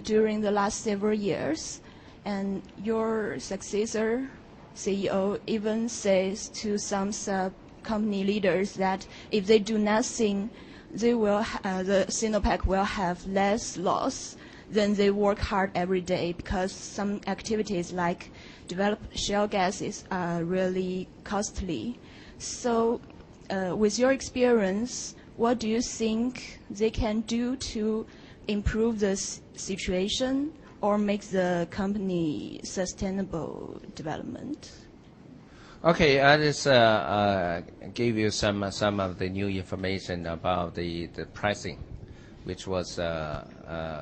during the last several years, and your successor, CEO, even says to some sub-company leaders that if they do nothing, they will the Sinopec will have less loss than they work hard every day, because some activities like develop shale gases are really costly. So with your experience, what do you think they can do to improve this situation or make the company sustainable development? Okay, I just gave you some of the new information about the pricing, which was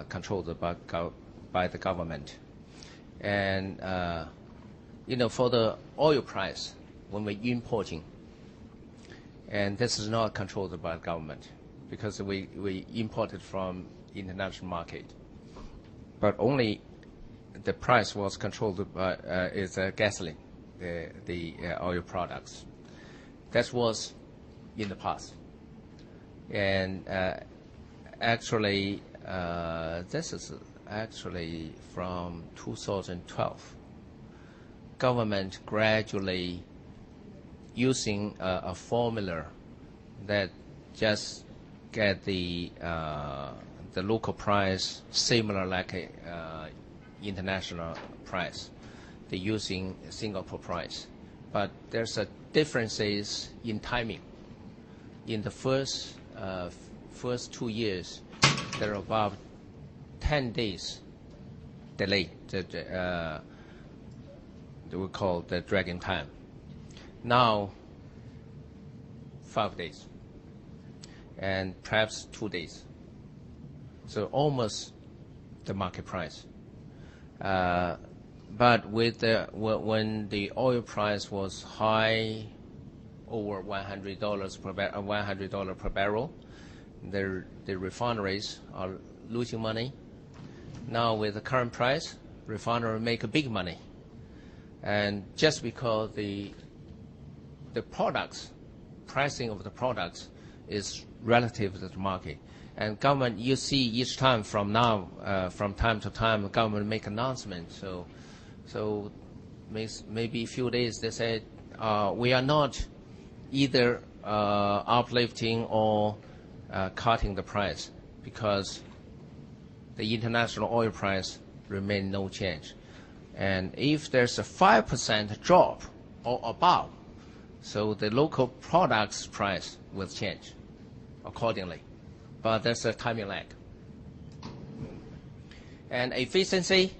controlled by the government. And for the oil price, when we're importing, and this is not controlled by the government because we imported from international market, but only the price was controlled by is gasoline. The oil products. That was in the past. And actually, this is actually from 2012. Government gradually using a formula that just get the local price similar like a international price. They're using Singapore price, but there's a differences in timing. In the first 2 years, there are about 10 days delay. That we call the dragging time. Now, 5 days, and perhaps 2 days. So almost the market price. But when the oil price was high, over $100 per barrel, the refineries are losing money. Now with the current price, refineries make a big money, and just because the products, pricing of the products is relative to the market. And government, you see each time from now, from time to time, the government make announcements. So maybe a few days they said we are not either uplifting or cutting the price because the international oil price remain no change. And if there's a 5% drop or above, so the local products price will change accordingly. But there's a timing lag. And efficiency,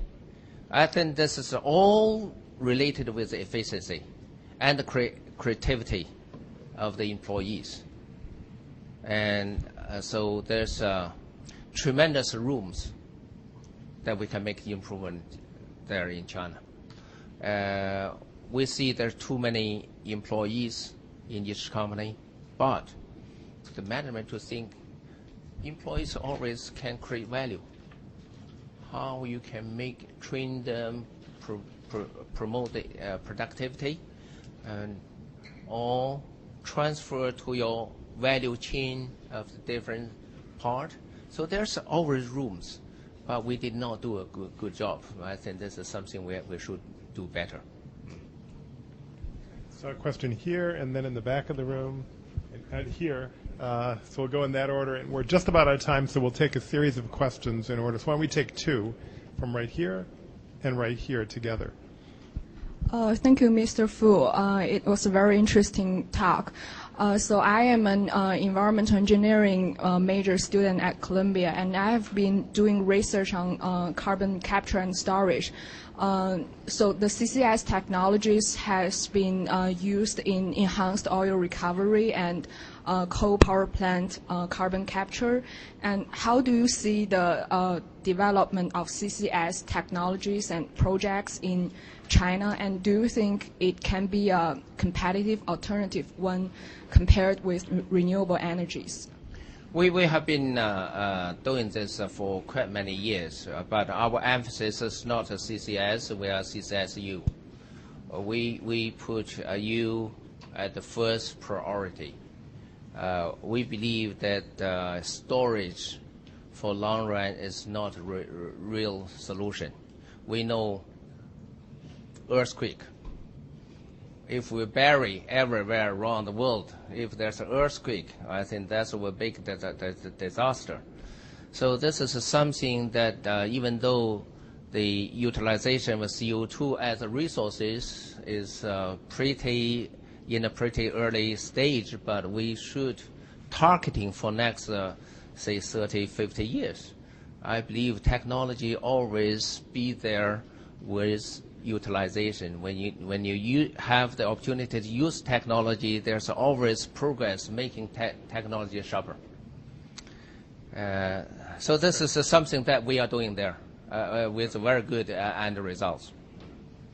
I think this is all related with efficiency and the creativity of the employees. And so there's tremendous rooms that we can make improvement there in China. We see there's too many employees in each company, but the management to think employees always can create value. How you can train them, promote the productivity, and or transfer to your value chain of the different part. So there's always rooms, but we did not do a good job. I think this is something we should do better. So a question here, and then in the back of the room, and here. So we'll go in that order, and we're just about out of time, so we'll take a series of questions in order. So why don't we take two from right here and right here together. Thank you, Mr. Fu. It was a very interesting talk. So I am an environmental engineering major student at Columbia, and I have been doing research on carbon capture and storage. So the CCS technologies has been used in enhanced oil recovery and coal power plant carbon capture. And how do you see the development of CCS technologies and projects in China? And do you think it can be a competitive alternative when compared with renewable energies? We have been doing this for quite many years, but our emphasis is not a CCS, we are CCSU. We put U at the first priority. We believe that storage for long run is not a real solution. We know earthquake. If we bury everywhere around the world, if there's an earthquake, I think that's a big disaster. So this is something that even though the utilization of CO2 as a resources is in a pretty early stage, but we should targeting for next, say, 30, 50 years. I believe technology always be there with utilization. When you have the opportunity to use technology, there's always progress making technology sharper. So this is something that we are doing there with very good end results.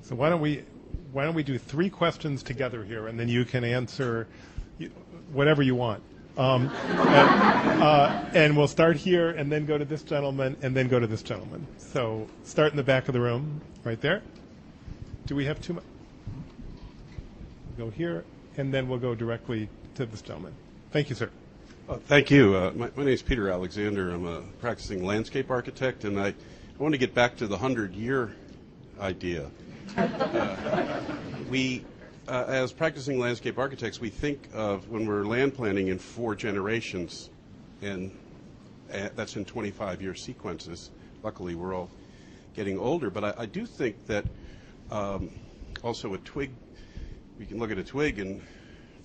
So why don't we do three questions together here, and then you can answer whatever you want. And we'll start here, and then go to this gentleman, and then go to this gentleman. So start in the back of the room, right there. Do we have too much? Go here, and then we'll go directly to this gentleman. Thank you, sir. Thank you. My name is Peter Alexander. I'm a practicing landscape architect, and I want to get back to the 100-year idea. As practicing landscape architects, we think of when we're land planning in 4 generations, and that's in 25-year sequences. Luckily, we're all getting older, but I do think that also a twig, we can look at a twig and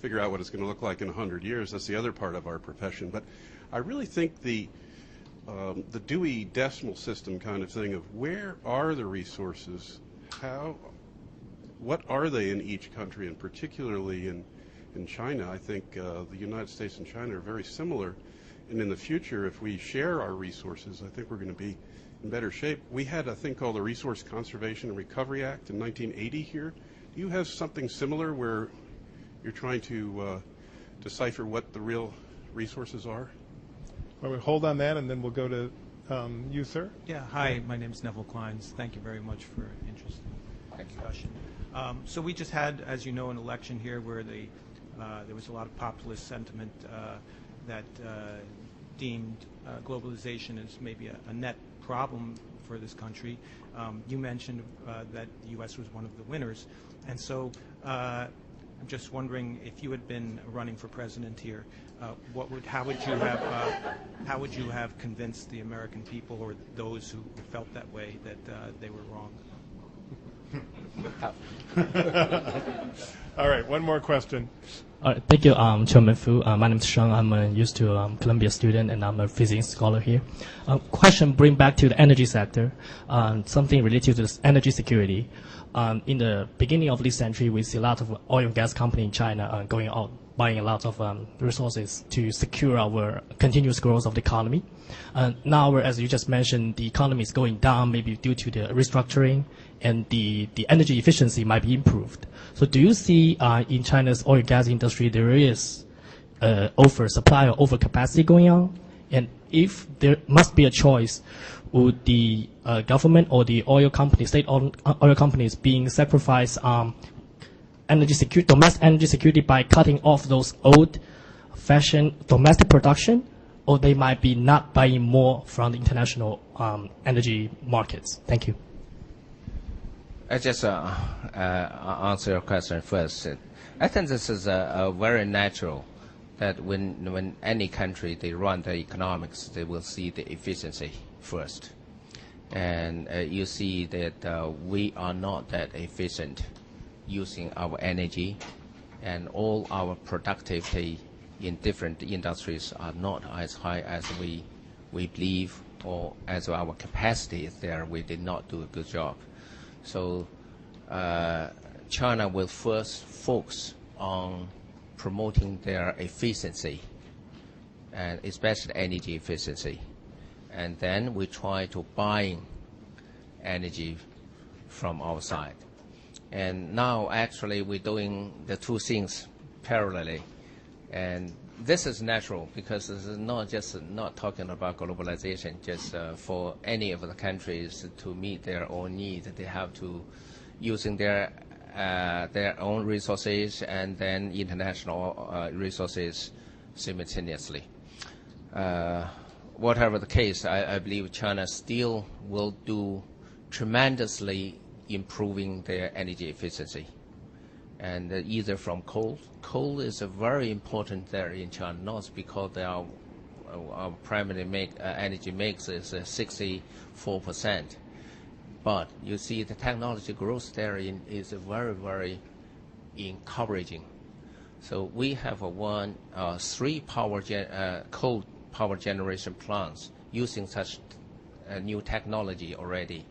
figure out what it's going to look like in 100 years. That's the other part of our profession. But I really think the Dewey Decimal System kind of thing of where are the resources, what are they in each country, and particularly in China. I think the United States and China are very similar. And in the future, if we share our resources, I think we're going to be in better shape. We had a thing called the Resource Conservation and Recovery Act in 1980 here. Do you have something similar where you're trying to decipher what the real resources are? Well, we hold on that, and then we'll go to you, sir. Yeah, hi, my name is Neville Kleins. Thank you very much for an interesting discussion. So we just had, as you know, an election here where there was a lot of populist sentiment that deemed globalization as maybe a net problem for this country. You mentioned that the U.S. was one of the winners, and so I'm just wondering if you had been running for president here, how would you have convinced the American people or those who felt that way that they were wrong? All right, one more question. Thank you, Chairman Fu. My name is Shang. I'm a used to Columbia student, and I'm a physics scholar here. Question bring back to the energy sector, something related to this energy security. In the beginning of this century, we see a lot of oil and gas companies in China going out, buying a lot of resources to secure our continuous growth of the economy. Now, as you just mentioned, the economy is going down, maybe due to the restructuring, and the energy efficiency might be improved. So do you see in China's oil and gas industry there is oversupply or overcapacity going on? And if there must be a choice, would the government or the oil companies, state-owned oil companies, being sacrificed energy security, domestic energy security by cutting off those old-fashioned domestic production, or they might be not buying more from the international energy markets? Thank you. I just answer your question first. I think this is very natural that when any country they run their economics, they will see the efficiency first. And you see that we are not that efficient using our energy, and all our productivity in different industries are not as high as we believe, or as our capacity is there, we did not do a good job. So China will first focus on promoting their efficiency, and especially energy efficiency. And then we try to buy energy from our side. And now actually we're doing the two things parallelly. And this is natural because this is not talking about globalization, just for any of the countries to meet their own needs, they have to using their own resources and then international resources simultaneously. Whatever the case, I believe China still will do tremendously improving their energy efficiency. And either from coal. Coal is a very important there in China, not because they are our primary energy mix is 64%. But you see the technology growth there is very, very encouraging. So we have three coal power generation plants using such new technology already.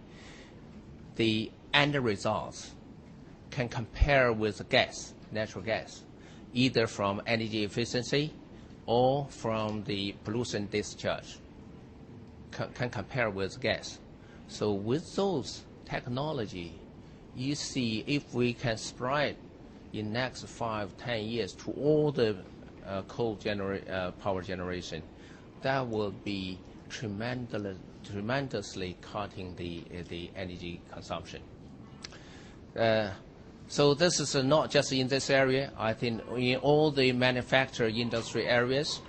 The end results can compare with gas, natural gas, either from energy efficiency or from the pollution discharge, can compare with gas. So with those technology, you see if we can spread in next 5-10 years to all the coal power generation, that will be tremendously cutting the energy consumption. So this is not just in this area. I think in all the manufacturing industry areas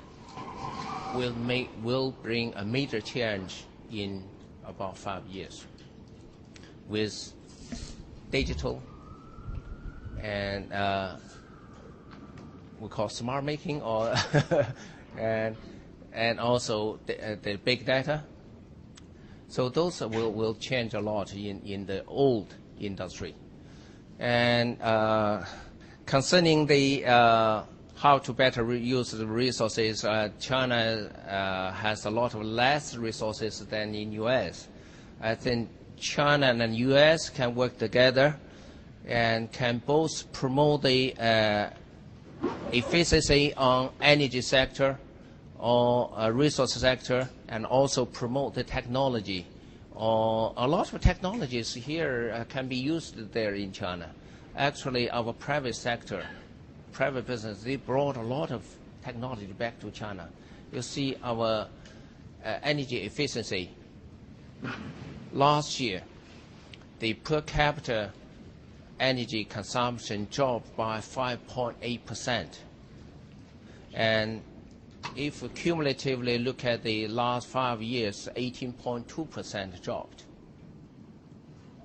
will bring a major change in about 5 years with digital and we call smart making, or and also the big data. So those will change a lot in the old industry. And concerning the how to better use the resources, China has a lot of less resources than in U.S. I think China and U.S. can work together and can both promote the efficiency on energy sector or resource sector, and also promote the technology. A lot of technologies here can be used there in China. Actually, our private sector, private business, they brought a lot of technology back to China. You see our energy efficiency. Last year, the per capita energy consumption dropped by 5.8%. And if we cumulatively look at the last 5 years, 18.2% dropped.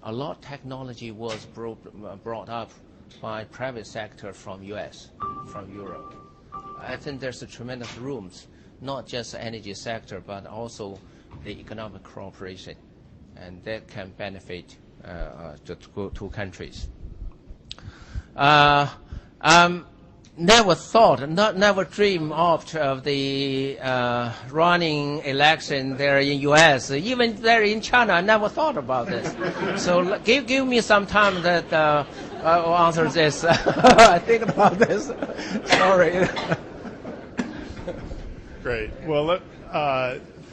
A lot of technology was brought up by private sector from US, from Europe. I think there's a tremendous room, not just the energy sector, but also the economic cooperation, and that can benefit the two countries. Never thought, never dreamed of the running election there in U.S. Even there in China, I never thought about this. So give me some time that I'll answer this. I think about this. Sorry. Great. Well,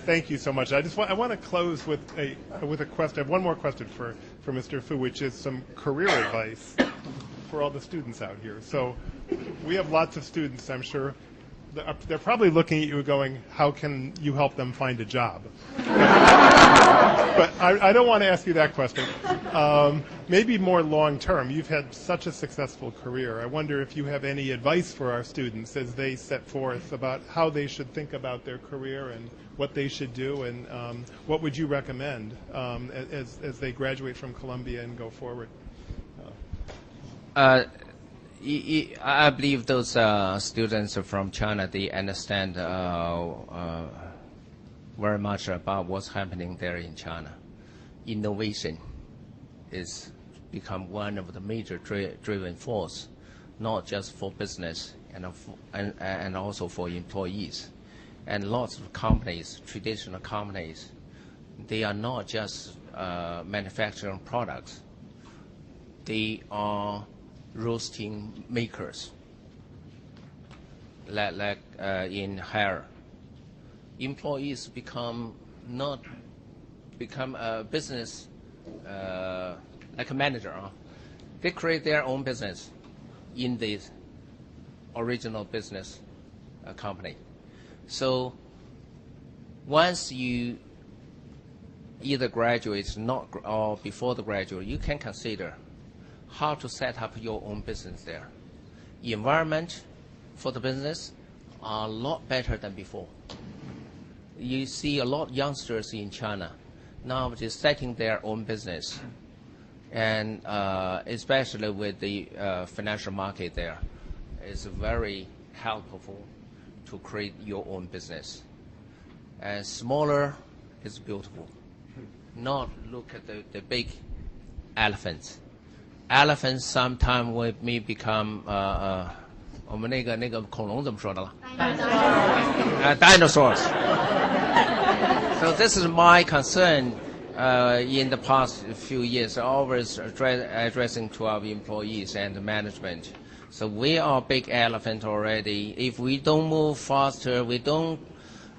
thank you so much. I want to close with a question. I have one more question for Mr. Fu, which is some career advice for all the students out here. So we have lots of students, I'm sure. They're probably looking at you going, how can you help them find a job? But I don't want to ask you that question. Maybe more long term. You've had such a successful career. I wonder if you have any advice for our students as they set forth about how they should think about their career and what they should do, and what would you recommend as they graduate from Columbia and go forward? I believe those students from China, they understand very much about what's happening there in China. Innovation is become one of the major driving force, not just for business and also for employees. And lots of companies, traditional companies, they are not just manufacturing products. They are roasting makers, like in hair. Employees become a business, like a manager. They create their own business in the original business company. So once you either graduate or before the graduate, you can consider how to set up your own business there. The environment for the business are a lot better than before. You see a lot of youngsters in China now just setting their own business, and especially with the financial market there, it's very helpful to create your own business. And smaller is beautiful. Not look at the big elephants. Elephants sometimes may become 我们那个恐龙怎么说的了 ？Dinosaurs. So this is my concern in the past few years, always addressing to our employees and the management. So we are a big elephant already. If we don't move faster, we don't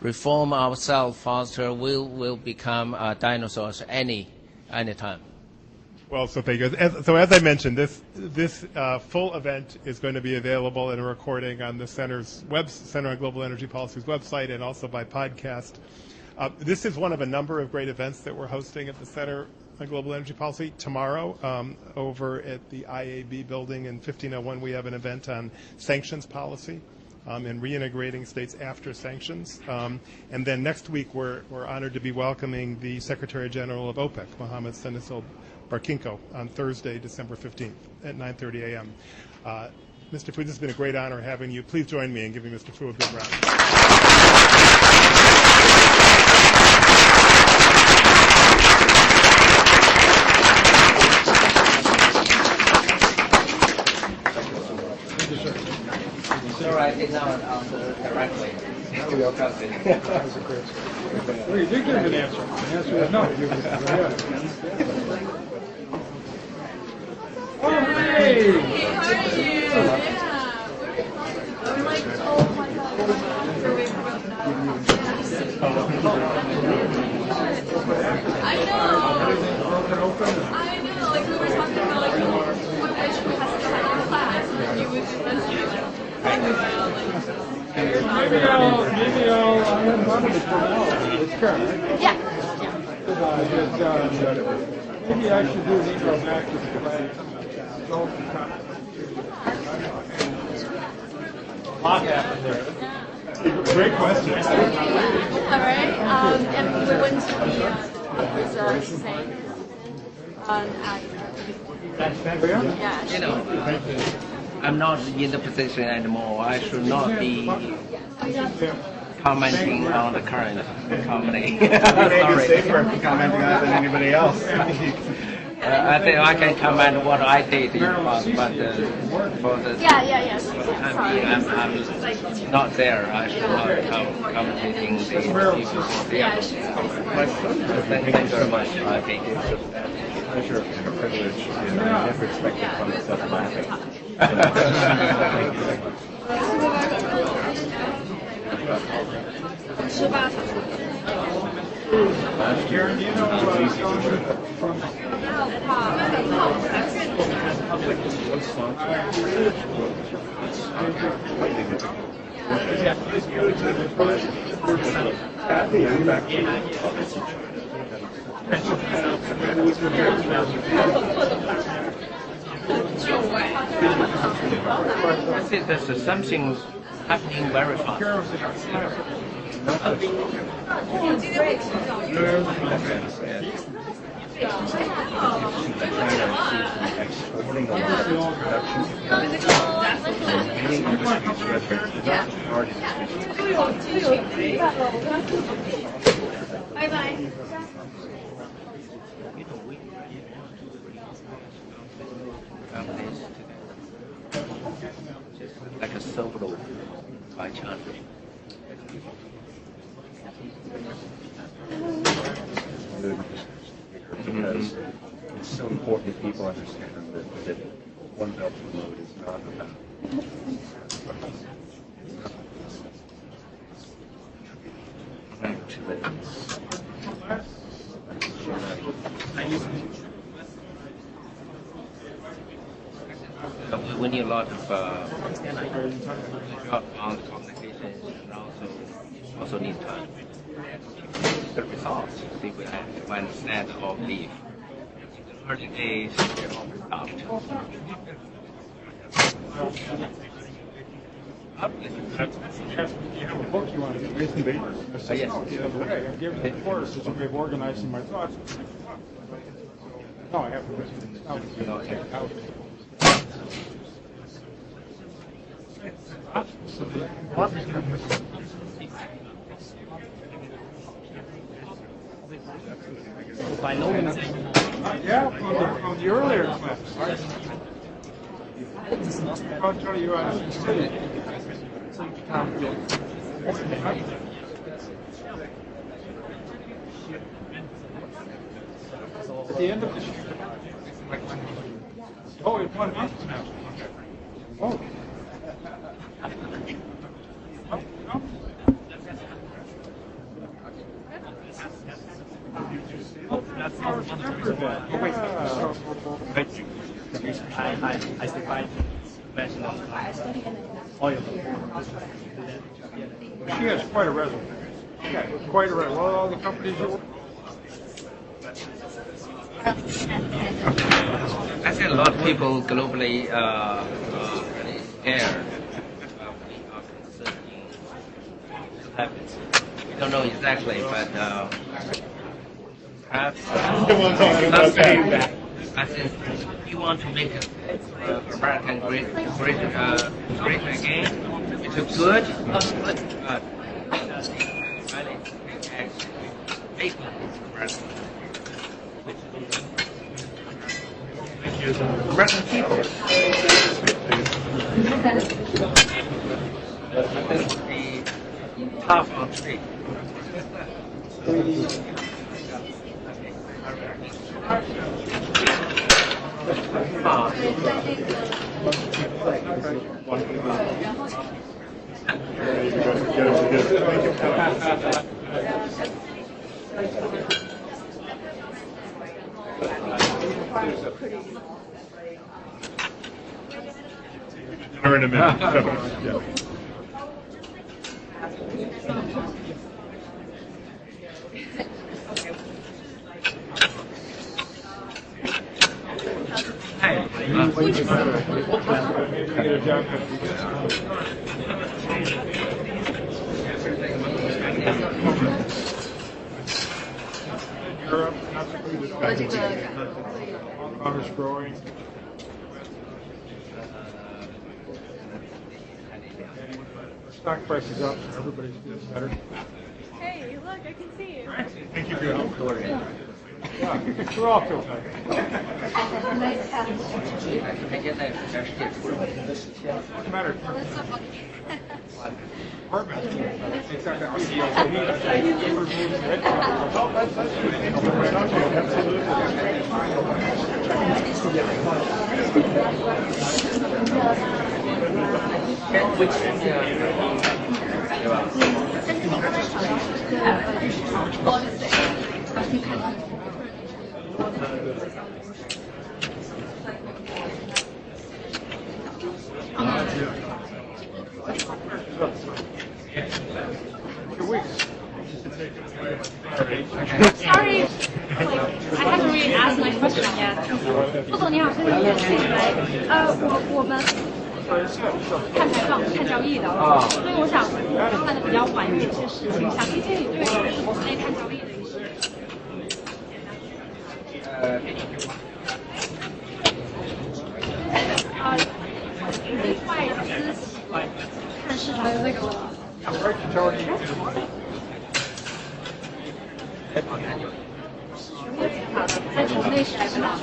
reform ourselves faster, we'll become dinosaurs anytime. Well, so thank you. As I mentioned, this full event is going to be available in a recording on the Center on Global Energy Policy's website and also by podcast. This is one of a number of great events that we're hosting at the Center on Global Energy Policy. Tomorrow, over at the IAB building in 1501, we have an event on sanctions policy and reintegrating states after sanctions. And then next week, we're honored to be welcoming the Secretary General of OPEC, Mohammed Sanisil Barkinko, on Thursday, December 15th at 9:30 a.m. Mr. Fu, this has been a great honor having you. Please join me in giving Mr. Fu a big round. Sure, I did not answer directly to your question. Well, you did give an answer. The answer is no. Oh, hey! How are you? Yeah. We're like, oh my God. I know. Like we were talking about, like what wish we had to have in class, and you would do this. Maybe I'll have one of the tomorrow. It's current. Yeah. Maybe I should do an intro back to the class. A lot happened there. Great question. All right. And we went to the same. I'm not in the position anymore. I should not be commenting on the current company. Sorry. safer commenting on it than anybody else. I think I can comment what I did in the past, but for the Yes. I'm not there. I should not commenting the people. Thank you very much. I think it's a pleasure and a privilege, and I never expected from myself laughing. Karen, do you know from I think there's something happening very fast. Exporting a lot of production. Many industries, whether not hard industries. Bye-bye. Like a solo by chance. Because it's so important that people understand that One Belt One Road is not about we need a lot of outbound communications, and also need time. The results, see we understand or believe. In the early days, they're all stopped. You have a book you want to get Nathan Baker. Yes. The other way. I gave it to the course as a way of organizing my thoughts. No, I haven't written it. Okay. By no means. Yeah, from the earlier class. I'll tell you what I should at the end of this year. Oh, it's 1 month now. Oh. I certified professional oil. She has quite a resume. Yeah, quite a resume. Well, all the companies you work. I think a lot of people globally really scared of concerning habits. We don't know exactly, but perhaps I think you want to make American great again. It's a good, but really make American. American people. I think the tough on street. In a minute. Yeah. Europe, not so good at Hong Kong is growing. Stock price is up, so everybody's doing better. Hey, look, I can see you. Thank you for your help. Yeah, we're all feel better. What's the matter? Sorry, like, I haven't really asked my question yet. 副总你好，这是叶飞来，我们看排放、看交易的，所以我想刚来的比较晚，有一些事情想听听你对国内看交易的一些。外资看市场的那个。在国内是还是哪里？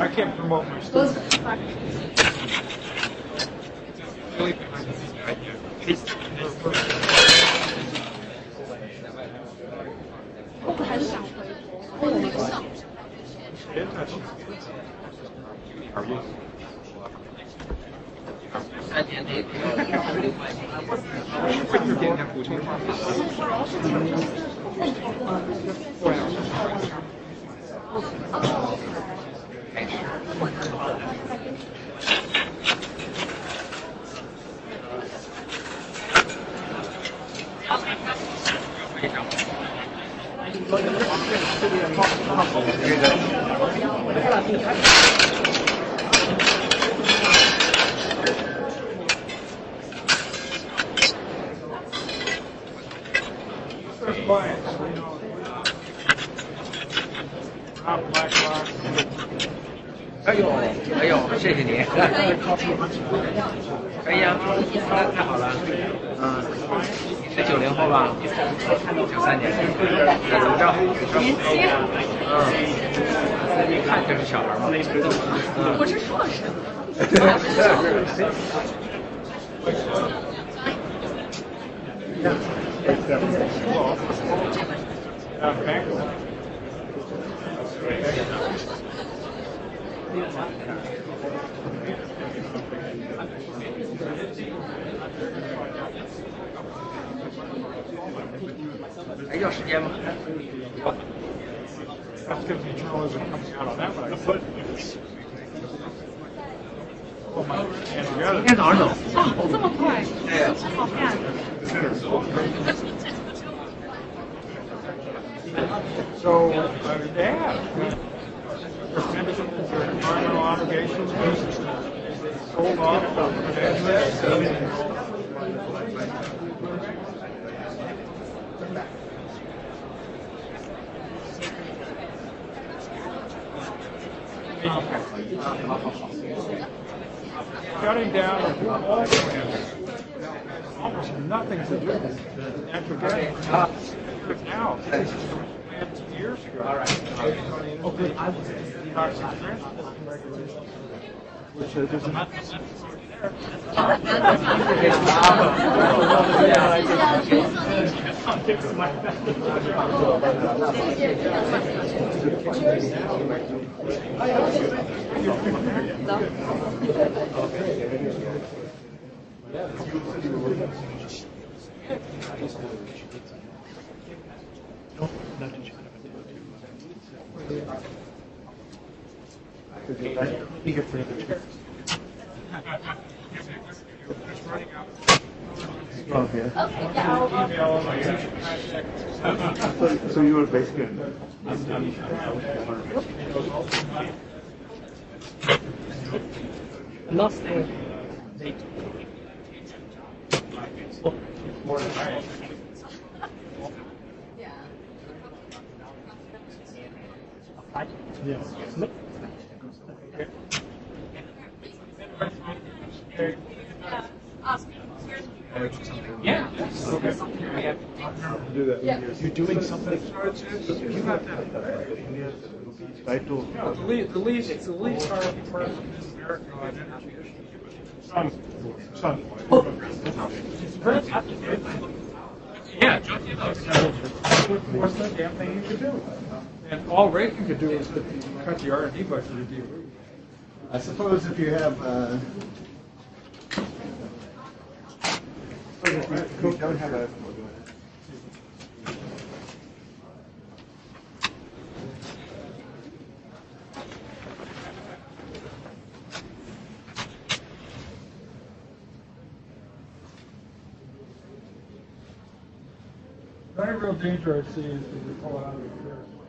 I can't promote my stuff.我还是想回那个项目。哎呦，谢谢你。可以啊，那太好了。是90后吧？93年。怎么着？年轻。一看就是小孩嘛。我是硕士。还要时间吗？ That's because the journalism comes out on that one. I put my hand together. 今天早上走。哦，这么快？好看。So, yeah. Their environmental obligations sold off. Shutting down all plants. Almost nothing to do with natural gas. Now, years ago. All right. Okay. Toxic transport regulations, which there's not. Okay. So you were basically. not saying they. Yes. Yeah. Okay. Do that. Yeah. You're doing something. You got that. The lead startup person in America on energy issues. Son. Yeah, what's the damn thing you could do? And all Reagan could do is cut the R&D budget of the DOE. I suppose if you have, if you don't have a, the only real danger I see is if we pull out of the